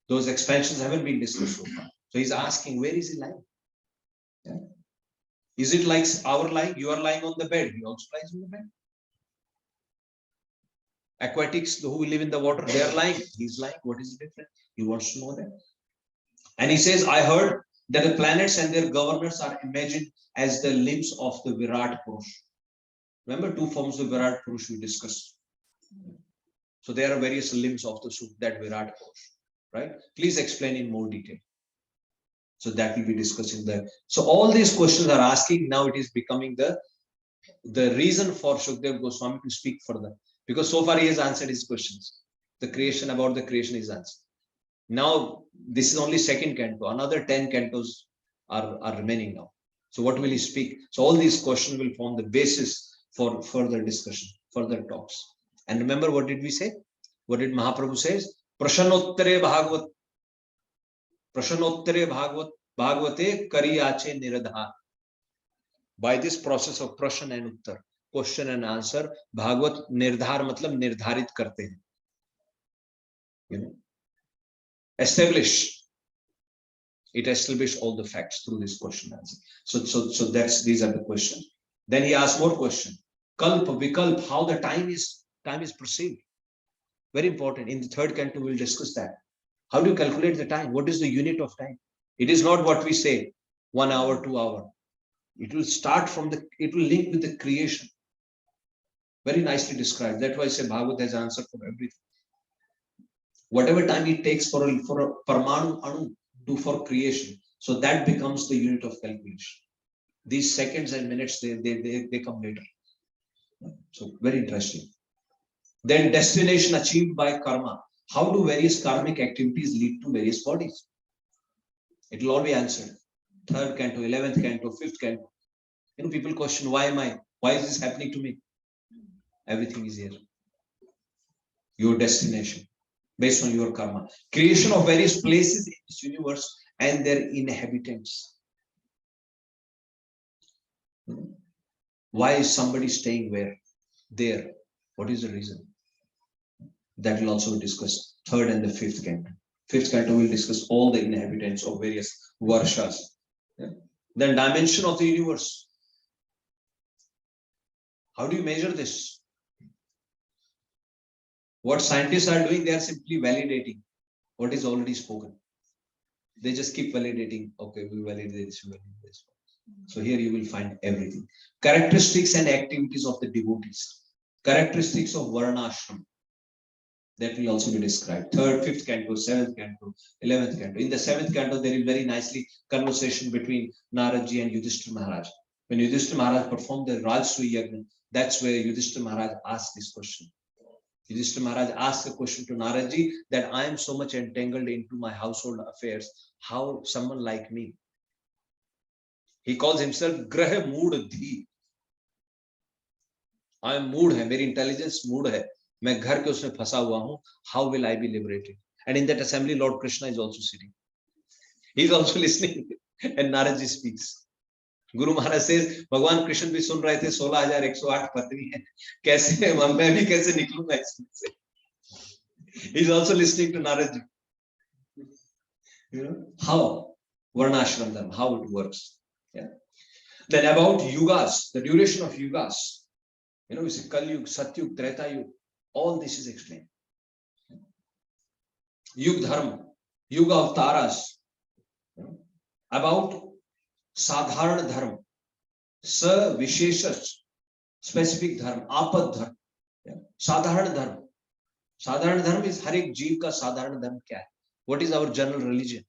Those expansions haven't been discussed so far. So he's asking, where is he lying? Yeah. Is it like our lying? You are lying on the bed. He also lies on the bed. Aquatics who live in the water, they are lying. He's lying. What is the difference? He wants to know that. And he says, I heard that the planets and their governors are imagined as the limbs of the Virat Purush. Remember, two forms of Virat Purush we discussed. So there are various limbs of that Virat Purush, right? Please explain in more detail. So that will be discussing there. So all these questions are asking. Now it is becoming the reason for Shukdev Goswami to speak further. Because so far he has answered his questions. The creation, about the creation is answered. Now, this is only second canto. Another 10 cantos are remaining now. So what will he speak? So all these questions will form the basis for further discussion, further talks. And remember, what did we say? What did Mahaprabhu says? Prashanottere Bhagavate Kariyache Niradha. By this process of Prashan and Uttar, question and answer, Bhagavat Nirdhar matlab nirdharit karte hain. You know, establish all the facts through this question and answer. So these are the questions. Then he asks more question. Kalpa, Vikalp, how the time is perceived. Very important. In the third canto, we'll discuss that. How do you calculate the time? What is the unit of time? It is not what we say, 1 hour, 2 hours. It will start from it will link with the creation. Very nicely described. That's why I say Bhagavad has answer for everything. Whatever time it takes for a Parmanu Anu for creation. So that becomes the unit of calculation. These seconds and minutes, they come later. So very interesting. Then destination achieved by karma. How do various karmic activities lead to various bodies? It will all be answered. Third canto, 11th canto, 5th canto. You know, people question, why is this happening to me? Everything is here. Your destination, based on your karma. Creation of various places in this universe and their inhabitants. Why is somebody staying where? There. What is the reason? That will also be discussed. Third and the 5th canto. 5th canto will discuss all the inhabitants of various varshas. Yeah. Then dimension of the universe. How do you measure this? What scientists are doing, they are simply validating what is already spoken. They just keep validating. Okay, we validate this, we validate this. So here you will find everything. Characteristics and activities of the devotees. Characteristics of Varnashram. That will also be described. 3rd, 5th canto, 7th canto, 11th canto. In the 7th canto, there is very nicely conversation between Naradji and Yudhishthira Maharaj. When Yudhishthira Maharaj performed the Rajsuya Yagna, that's where Yudhishthira Maharaj asked this question. Yudhishthira Maharaj asked a question to Naradji that I am so much entangled into my household affairs. How someone like me? He calls himself Graha Moodhi. I am mood hai, meri intelligence mood hai. मैं घर के उसमें फंसा हुआ हूं. How will I be liberated? And in that assembly, Lord Krishna is also sitting. He is also listening. And Naradji speaks. Guru Maharaj says, भगवान कृष्ण भी सुन रहे थे 16,108 पत्नी है. कैसे मैं भी कैसे निकलूंगा इसमें से? He is also listening to Naradji. You know how Varnashram dharma, how it works. Yeah. Then about yugas, the duration of yugas. You know, we say Kal Yug, Satyug, Treta Yug. All this is explained. Yug Dharma, Yuga Avtaras. About Sadharan Dharma, Sa Visheshach, specific Dharma, Apad Dharma. Sadharan Dharma. Sadharan Dharma is har ek jeev ka Sadharan Dharma kya hai? What is our general religion?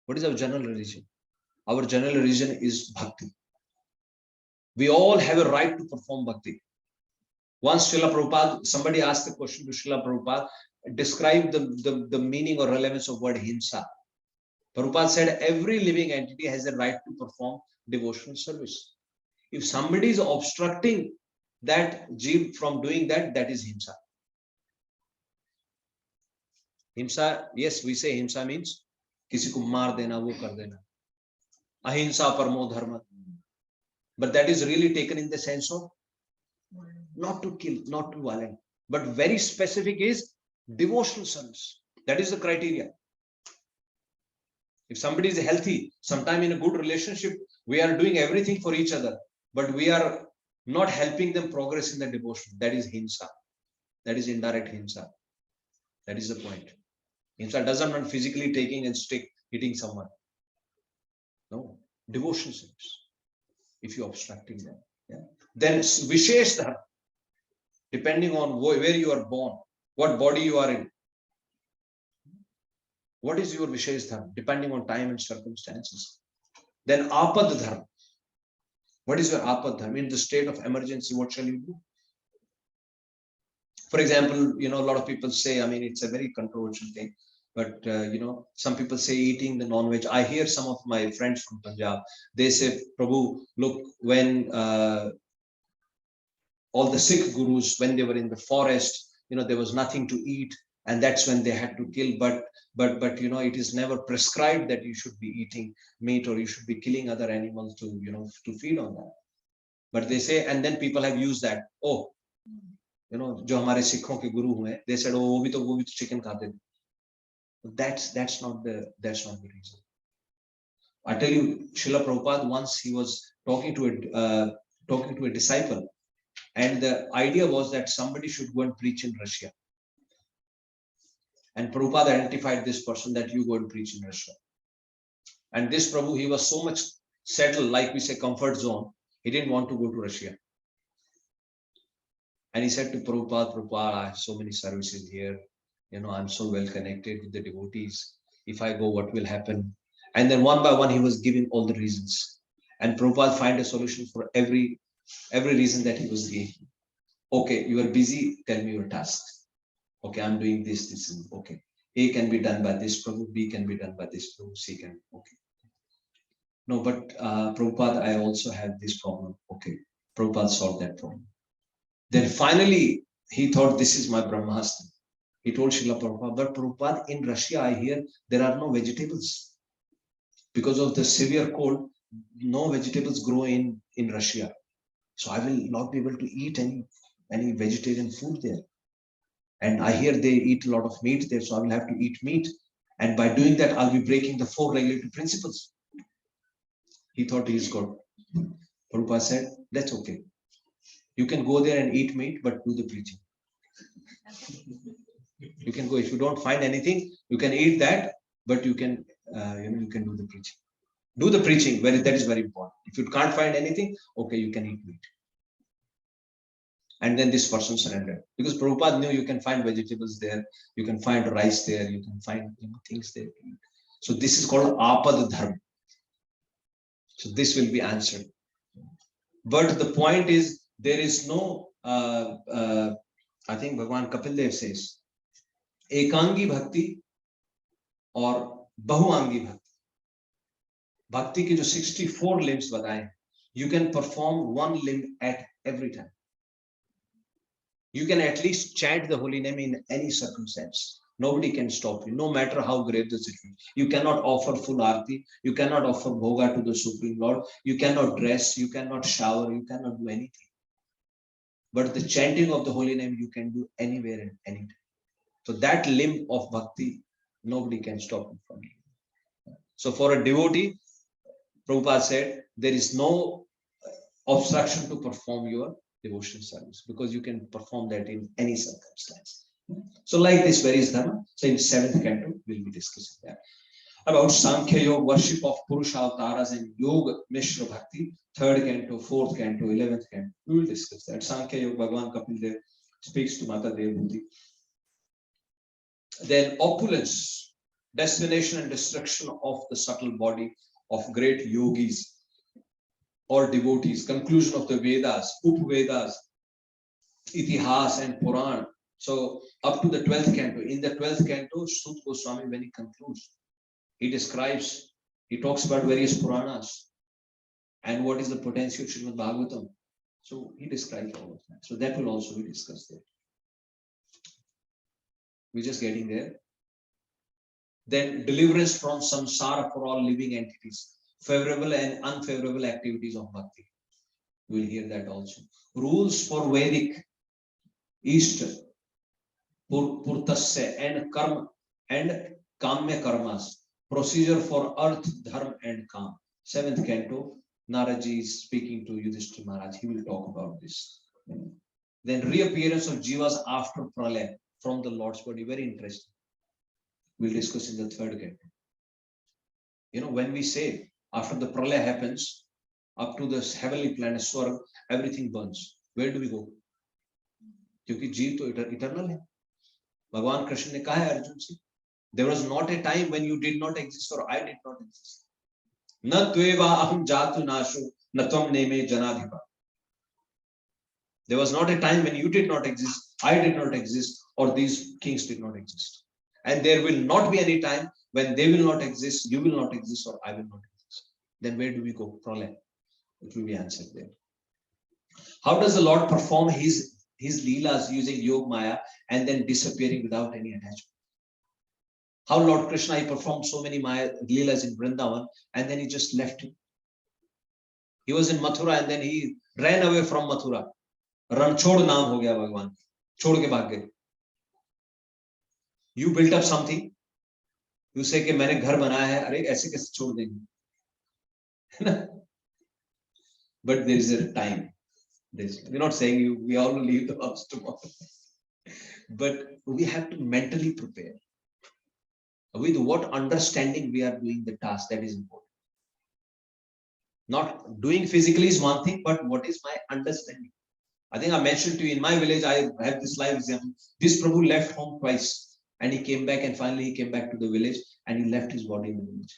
What is our general religion? Our general religion is bhakti. We all have a right to perform bhakti. Once Srila Prabhupada, somebody asked the question to Srila Prabhupada, describe the meaning or relevance of word himsa. Prabhupada said every living entity has a right to perform devotional service. If somebody is obstructing that jeev from doing that, that is himsa. Himsa, yes, we say himsa means किसी को मार देना, वो कर देना. Ahimsa paramo dharma. But that is really taken in the sense of not to kill, not to violent, but very specific is devotional service. That is the criteria. If somebody is healthy, sometime in a good relationship, we are doing everything for each other, but we are not helping them progress in the devotion. That is hinsa. That is indirect hinsa. That is the point. Hinsa doesn't mean physically taking and stick hitting someone. No, devotion sense. If you're obstructing them, yeah. Then vishesh dharma, depending on where you are born, what body you are in. What is your vishesh dharma? Depending on time and circumstances. Then apad dharma. What is your apad dharma? In the state of emergency, what shall you do? For example, a lot of people say, it's a very controversial thing, but some people say eating the non-veg. I hear some of my friends from Punjab, they say, Prabhu, look, when all the Sikh gurus, when they were in the forest, there was nothing to eat, and that's when they had to kill. But it is never prescribed that you should be eating meat or you should be killing other animals to to feed on that. But they say, and then people have used that. Oh, जो हमारे सिखों के गुरु हुए, they said, oh, वो भी तो chicken खाते थे. That's not the reason. I tell you, Srila Prabhupada, once he was talking to a disciple, and the idea was that somebody should go and preach in Russia. And Prabhupada identified this person that you go and preach in Russia. And this Prabhu, he was so much settled, like we say, comfort zone. He didn't want to go to Russia. And he said to Prabhupada, I have so many services here. I'm so well connected with the devotees. If I go, what will happen? And then one by one, he was giving all the reasons. And Prabhupada find a solution for every reason that he was giving. Okay, you are busy, tell me your task. Okay, I'm doing this, and okay. A can be done by this Prabhu, B can be done by this Prabhu, C can, okay. No, but Prabhupada, I also have this problem. Okay, Prabhupada solved that problem. Then finally, he thought, this is my Brahmastra. He told Srila Prabhupada, but Prabhupada, in Russia, I hear there are no vegetables. Because of the severe cold, no vegetables grow in Russia. So I will not be able to eat any vegetarian food there. And I hear they eat a lot of meat there, so I will have to eat meat. And by doing that, I'll be breaking the 4 regulatory principles. He thought he is God. Prabhupada said, that's okay. You can go there and eat meat, but do the preaching. You can go, if you don't find anything, you can eat that, but you can you can do the preaching. Do the preaching, that is very important. If you can't find anything, okay, you can eat meat. And then this person surrendered. Because Prabhupada knew you can find vegetables there, you can find rice there, you can find things there. So this is called apad dharma. So this will be answered. But the point is, there is no, I think Bhagavan Kapil Dev says, ekangi bhakti or bahuangi bhakti. Bhakti ki jo 64 limbs bataye, you can perform one limb at every time. You can at least chant the holy name in any circumstance. Nobody can stop you, no matter how grave the situation. You cannot offer full arti, you cannot offer bhoga to the Supreme Lord, you cannot dress, you cannot shower, you cannot do anything. But the chanting of the holy name, you can do anywhere and anytime. So that limb of bhakti, nobody can stop you from it. So for a devotee, Prabhupada said, there is no obstruction to perform your devotional service, because you can perform that in any circumstance. So like this various dharma. So in 7th canto, we'll be discussing that. About Sankhya Yoga, worship of Purusha Avtaras and Yoga Mishra Bhakti, 3rd canto, 4th canto, 11th canto. We will discuss that. Sankhya Yoga, Bhagavan Kapil Dev speaks to Mata Devhuti. Then opulence, destination and destruction of the subtle body of great yogis or devotees, conclusion of the Vedas, Up-Vedas, Itihas and Puran. So up to the 12th canto. In the 12th canto, Sut Goswami, when he concludes, he describes, he talks about various Puranas and what is the potential of Śrīmad-Bhāgavatam. So he describes all of that. So that will also be discussed there. We're just getting there. Then deliverance from samsara for all living entities, favorable and unfavorable activities of bhakti. We'll hear that also. Rules for Vedic, East, Purtasya and Karma and Kamya Karmas, procedure for earth, dharma and Kam. 7th canto, Naraji is speaking to Yudhishthira Maharaj. He will talk about this. Then reappearance of jivas after pralaya from the Lord's body. Very interesting. We'll discuss in the 3rd canto. You know, when we say after the pralaya happens, up to this heavenly planet Swarg, everything burns. Where do we go? क्योंकि जीव तो eternal है. भगवान कृष्ण ने कहा है अर्जुन से, there was not a time when you did not exist or I did not exist. न त्वेवा अहम जातु नाशो न त्वम नेमे जनाधिपा. There was not a time when you did not exist, I did not exist, or these kings did not exist. And there will not be any time when they will not exist, you will not exist, or I will not exist. Then where do we go? Pralaya. It will be answered there. How does the Lord perform his Lilas using Yogmaya and then disappearing without any attachment? How Lord Krishna, he performed so many Maya Lilas in Vrindavan and then he just left him. He was in Mathura and then he ran away from Mathura. Ranchod naam ho gaya Bhagwan. Chod ke bhag gaye. You built up something. You say कि मैंने घर बनाया है, अरे ऐसे कैसे छोड़ देंगे? But there is a time. We're not saying we all will leave the house tomorrow. But we have to mentally prepare. With what understanding we are doing the task, that is important. Not doing physically is one thing, but what is my understanding? I think I mentioned to you in my village, I have this live example. This Prabhu left home twice and he came back and finally he came back to the village and he left his body in the village.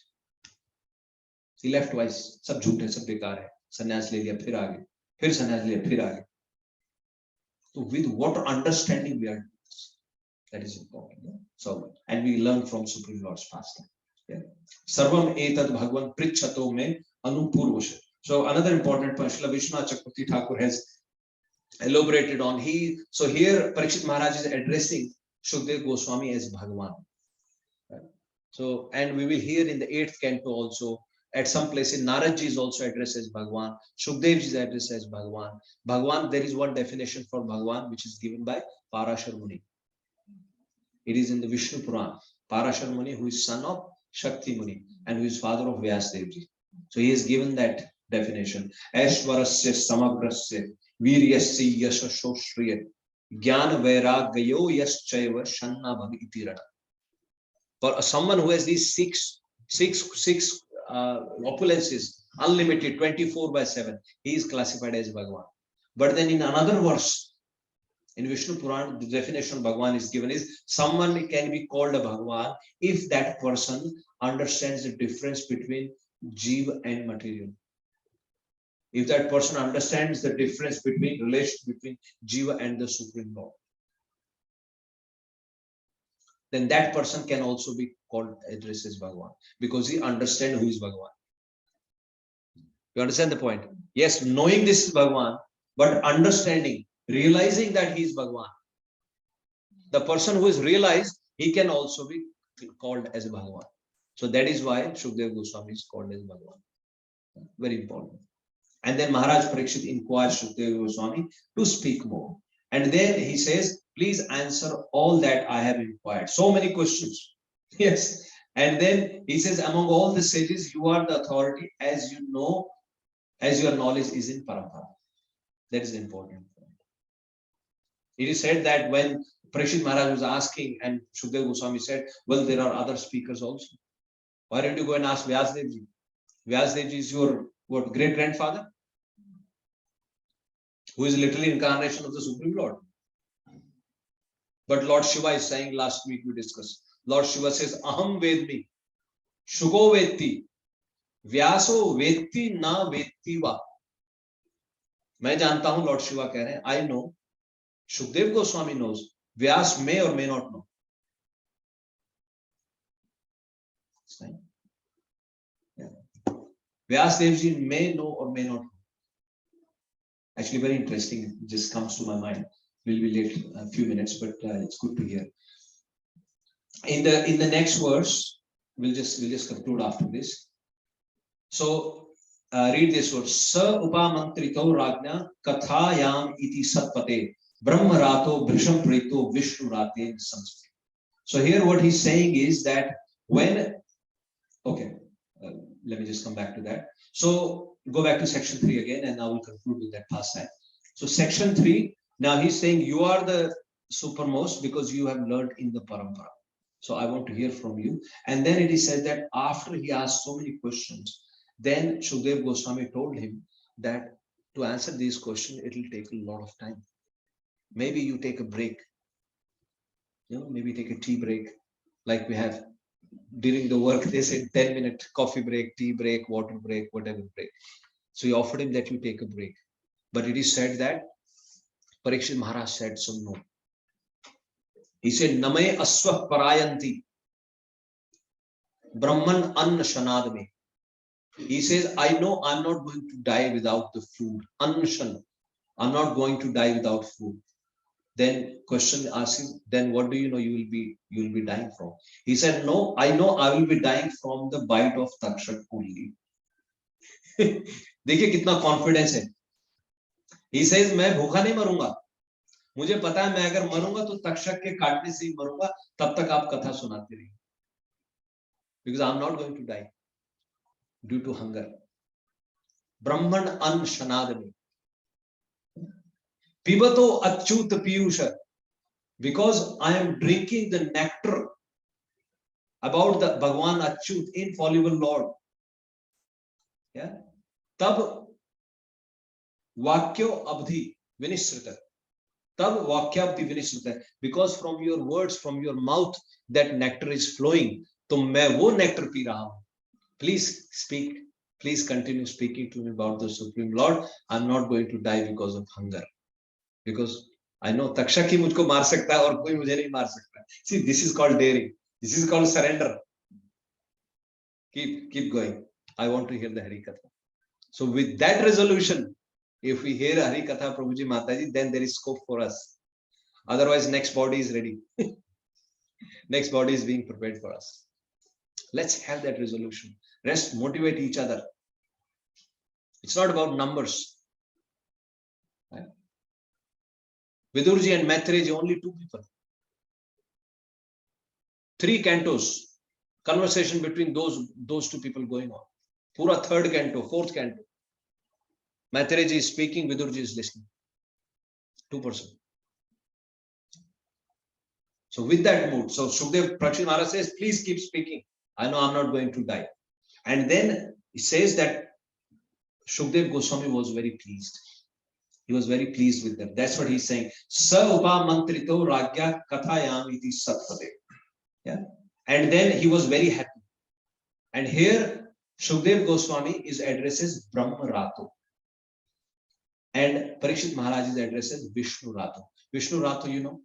He left twice. सब झूठ है, सब बेकार है. संन्यास ले लिया, फिर आगे. फिर संन्यास लिया, फिर आगे. So with what understanding we are doing this? That is important. Yeah? So, and we learn from Supreme Lord's pastime. Yeah. Sarvam etad bhagwan prichato me anupurvasha. So another important point, Srila Vishwanath Chakravarti Thakur has elaborated on. So here Parīkṣit Maharaj is addressing Shukdev Goswami as Bhagwan. Right? So, and we will hear in the 8th canto also, at some place in Naradji is also addressed as Bhagwan. Shukdev is addressed as Bhagwan. Bhagwan, there is one definition for Bhagwan which is given by Parashar Muni. It is in the Vishnu Puran. Parashar Muni, who is son of Shakti Muni and who is father of Vyasdevji. So he has given that definition. Aishwarasya samagrasya viryasya yashashoshriya jnana vairagyo yaschaiva shanna bhavi itirana. For someone who has these six opulences, unlimited, 24/7, he is classified as Bhagwan. But then in another verse, in Vishnu Puran, the definition of Bhagwan is given is someone can be called a Bhagwan if that person understands the difference between Jiva and material. If that person understands the difference between relation between Jiva and the Supreme Lord, then that person can also be called addressed as Bhagwan because he understands who is Bhagwan. You understand the point? Yes, knowing this is Bhagwan, but understanding, realizing that he is Bhagwan. The person who is realized, he can also be called as Bhagwan. So that is why Shukdev Goswami is called as Bhagwan. Very important. And then Maharaj Parīkṣit inquires Shukdev Goswami to speak more. And then he says, please answer all that I have inquired. So many questions. Yes. And then he says, among all the sages, you are the authority as you know, as your knowledge is in Parampara. That is important. It is said that when Parīkṣit Maharaj was asking and Shukdev Goswami said, well, there are other speakers also. Why don't you go and ask Vyasdevji? Vyasdevji is your what, great-grandfather? Who is literally incarnation of the Supreme Lord. But Lord Shiva is saying, last week we discussed, Lord Shiva says, Aham Vedmi, Shugo Vetti, Vyaso Vetti na Vetti va. मैं जानता हूं, Lord Shiva कह रहे हैं, I know, Shukdev Goswami knows, Vyas may or may not know. Yeah. Vyasdevji may know or may not know. Actually, very interesting. It just comes to my mind. We'll be late a few minutes, but it's good to hear. In the next verse, we'll just conclude after this. So read this verse. Sa upamantrito ragna kathayam iti satpate brahmarato brisham preto vishnu rate samskriti. So here what he's saying is that when, okay, let me just come back to that. So go back to section 3 again, and I will conclude with that pastime. So section 3, now he's saying you are the supermost because you have learned in the parampara. So I want to hear from you. And then it is said that after he asked so many questions, then Shukdev Goswami told him that to answer these questions, it will take a lot of time. Maybe you take a break. Maybe take a tea break, like we have during the work. They said 10-minute coffee break, tea break, water break, whatever break. So he offered him that you take a break. But it is said that Parīkṣit Maharaj said, so no. He said, Name aswah parayanti Brahman anna shanadame. He says, I know I'm not going to die without the food. Annashan. I'm not going to die without food. Then question asking, then what do you know you will be dying from? He said, no, I know I will be dying from the bite of Takshak only. देखिए कितना confidence है. He says, मैं भूखा नहीं मरूंगा. मुझे पता है मैं अगर मरूंगा तो तक्षक के काटने से ही मरूंगा. तब तक आप कथा सुनाते रहिए. Because I'm not going to die due to hunger. Brahman an shanadami. Pibato achyut piyusha. Because I am drinking the nectar about the Bhagwan Achyut, infallible Lord. Yeah. Tab Vakyo Abdhi Vinishrita. Tab Vakya Abdhi Vinishrita. Because from your words, from your mouth, that nectar is flowing. तो मैं वो nectar P रहा हूं. Please speak. Please continue speaking to me about the Supreme Lord. I'm not going to die because of hunger. Because I know Takshak ही मुझको मार सकता है और कोई मुझे नहीं मार सकता. See, this is called daring. This is called surrender. Keep going. I want to hear the Hari Katha. So with that resolution, if we hear Hari Katha Prabhuji Mataji, then there is scope for us. Otherwise, next body is ready. Next body is being prepared for us. Let's have that resolution. Let's motivate each other. It's not about numbers. Right? Vidurji and Maitreji, only 2 people. 3 cantos. Conversation between those 2 people going on. Pura 3rd canto, 4th canto. Maitreji is speaking, Vidurji is listening. 2%. So with that mood, so Shukdev Parīkṣit Maharaj says, please keep speaking. I know I'm not going to die. And then he says that Shukdev Goswami was very pleased. He was very pleased with them. That's what he's saying. Sa upa mantrito ragya kathayam iti satpade. Yeah. And then he was very happy. And here Shukdev Goswami is addresses Brahma Rato. And Parīkṣit Maharaj is addresses Vishnu Rato. Vishnu Rato, you know,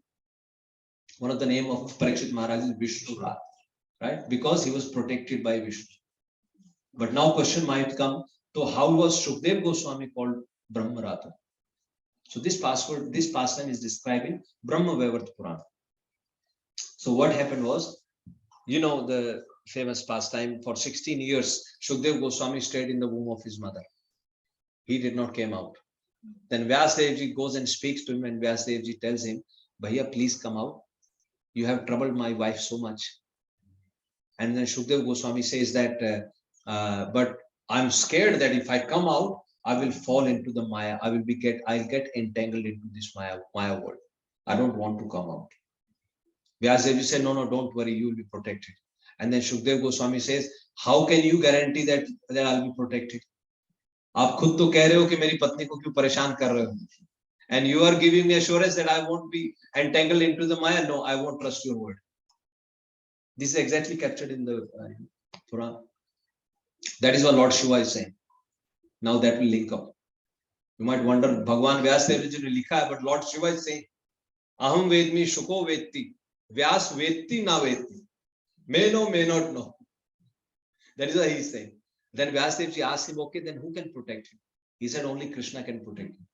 one of the name of Parīkṣit Maharaj is Vishnu Rato, right? Because he was protected by Vishnu. But now question might come, so how was Shukdev Goswami called Brahma Rato? So this pastime is describing Brahma Vaivarta Purana. So what happened was, you know, the famous pastime, for 16 years, Shukdev Goswami stayed in the womb of his mother. He did not come out. Then Vyasdevji goes and speaks to him, and Vyasdevji tells him, Bhaiya, please come out. You have troubled my wife so much. And then Shukdev Goswami says that, but I'm scared that if I come out, I will fall into the Maya. I'll get entangled into this Maya world. I don't want to come out. Vyasdevji said, no, don't worry, you will be protected. And then Shukdev Goswami says, how can you guarantee that I'll be protected? आप खुद तो कह रहे हो कि मेरी पत्नी को क्यों परेशान कर रहे हो? And you are giving me assurance that I won't be entangled into the Maya. No, I won't trust your word. This is exactly captured in the Purana. That is what Lord Shiva is saying. Now that will link up. You might wonder, Bhagwan Vyasdev ji ne likha hai, but Lord Shiva is saying, Aham vedmi shuko vetti, Vyas vetti na vetti. May know, may not know. That is what he is saying. Then Vyasdev ji asked him, okay, then who can protect him? He said, only Krishna can protect him.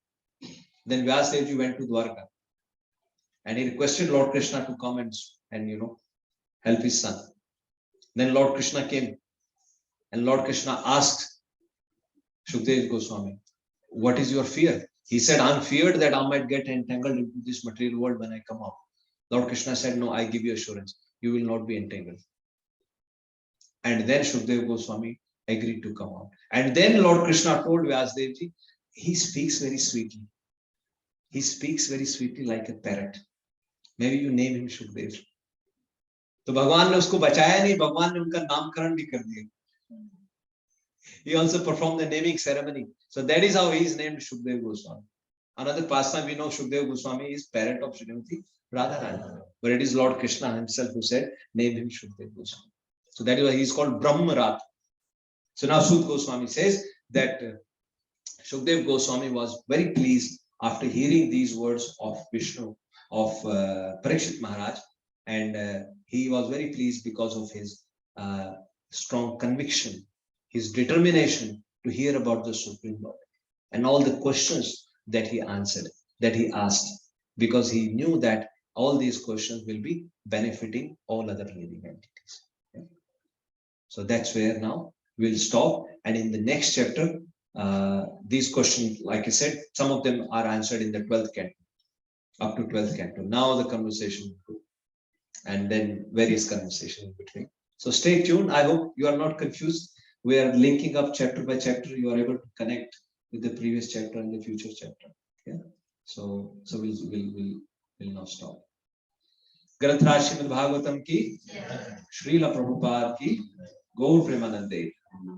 Then Vyasdev ji went to Dwarka. And he requested Lord Krishna to come and help his son. Then Lord Krishna came. And Lord Krishna asked Shukdev Goswami, what is your fear? He said, I'm feared that I might get entangled into this material world when I come out. Lord Krishna said, no, I give you assurance. you will not be entangled. And then Shukdev Goswami agreed to come out. And then Lord Krishna told Vyasdevji, he speaks very sweetly. He speaks very sweetly like a parrot. Maybe you name him Shukdev. तो भगवान ने उसको बचाया नहीं, भगवान ने उनका नामकरण भी कर दिया. He also performed the naming ceremony. So that is how he is named Shukdev Goswami. Another pastime we know Shukdev Goswami is parent of Srimati Radharani. But it is Lord Krishna himself who said, name him Shukdev Goswami. So that is why he is called Brahmarat. So now Sud Goswami says that Shukdev Goswami was very pleased after hearing these words of Vishnu, of Parīkṣit Maharaj, and he was very pleased because of his strong conviction, his determination to hear about the Supreme Lord and all the questions that he answered, that he asked, because he knew that all these questions will be benefiting all other living entities. Okay? So that's where now we'll stop, and in the next chapter, these questions, like I said, some of them are answered in the 12th canto, up to 12th canto. Now the conversation will go, and then various conversations in between. So stay tuned. I hope you are not confused. We are linking up chapter by chapter. You are able to connect with the previous chapter and the future chapter. Okay? So we'll now stop. ग्रंथराज Shrimad Bhagavatam की, श्रील प्रभुपाद की, गौर प्रेमानंदे.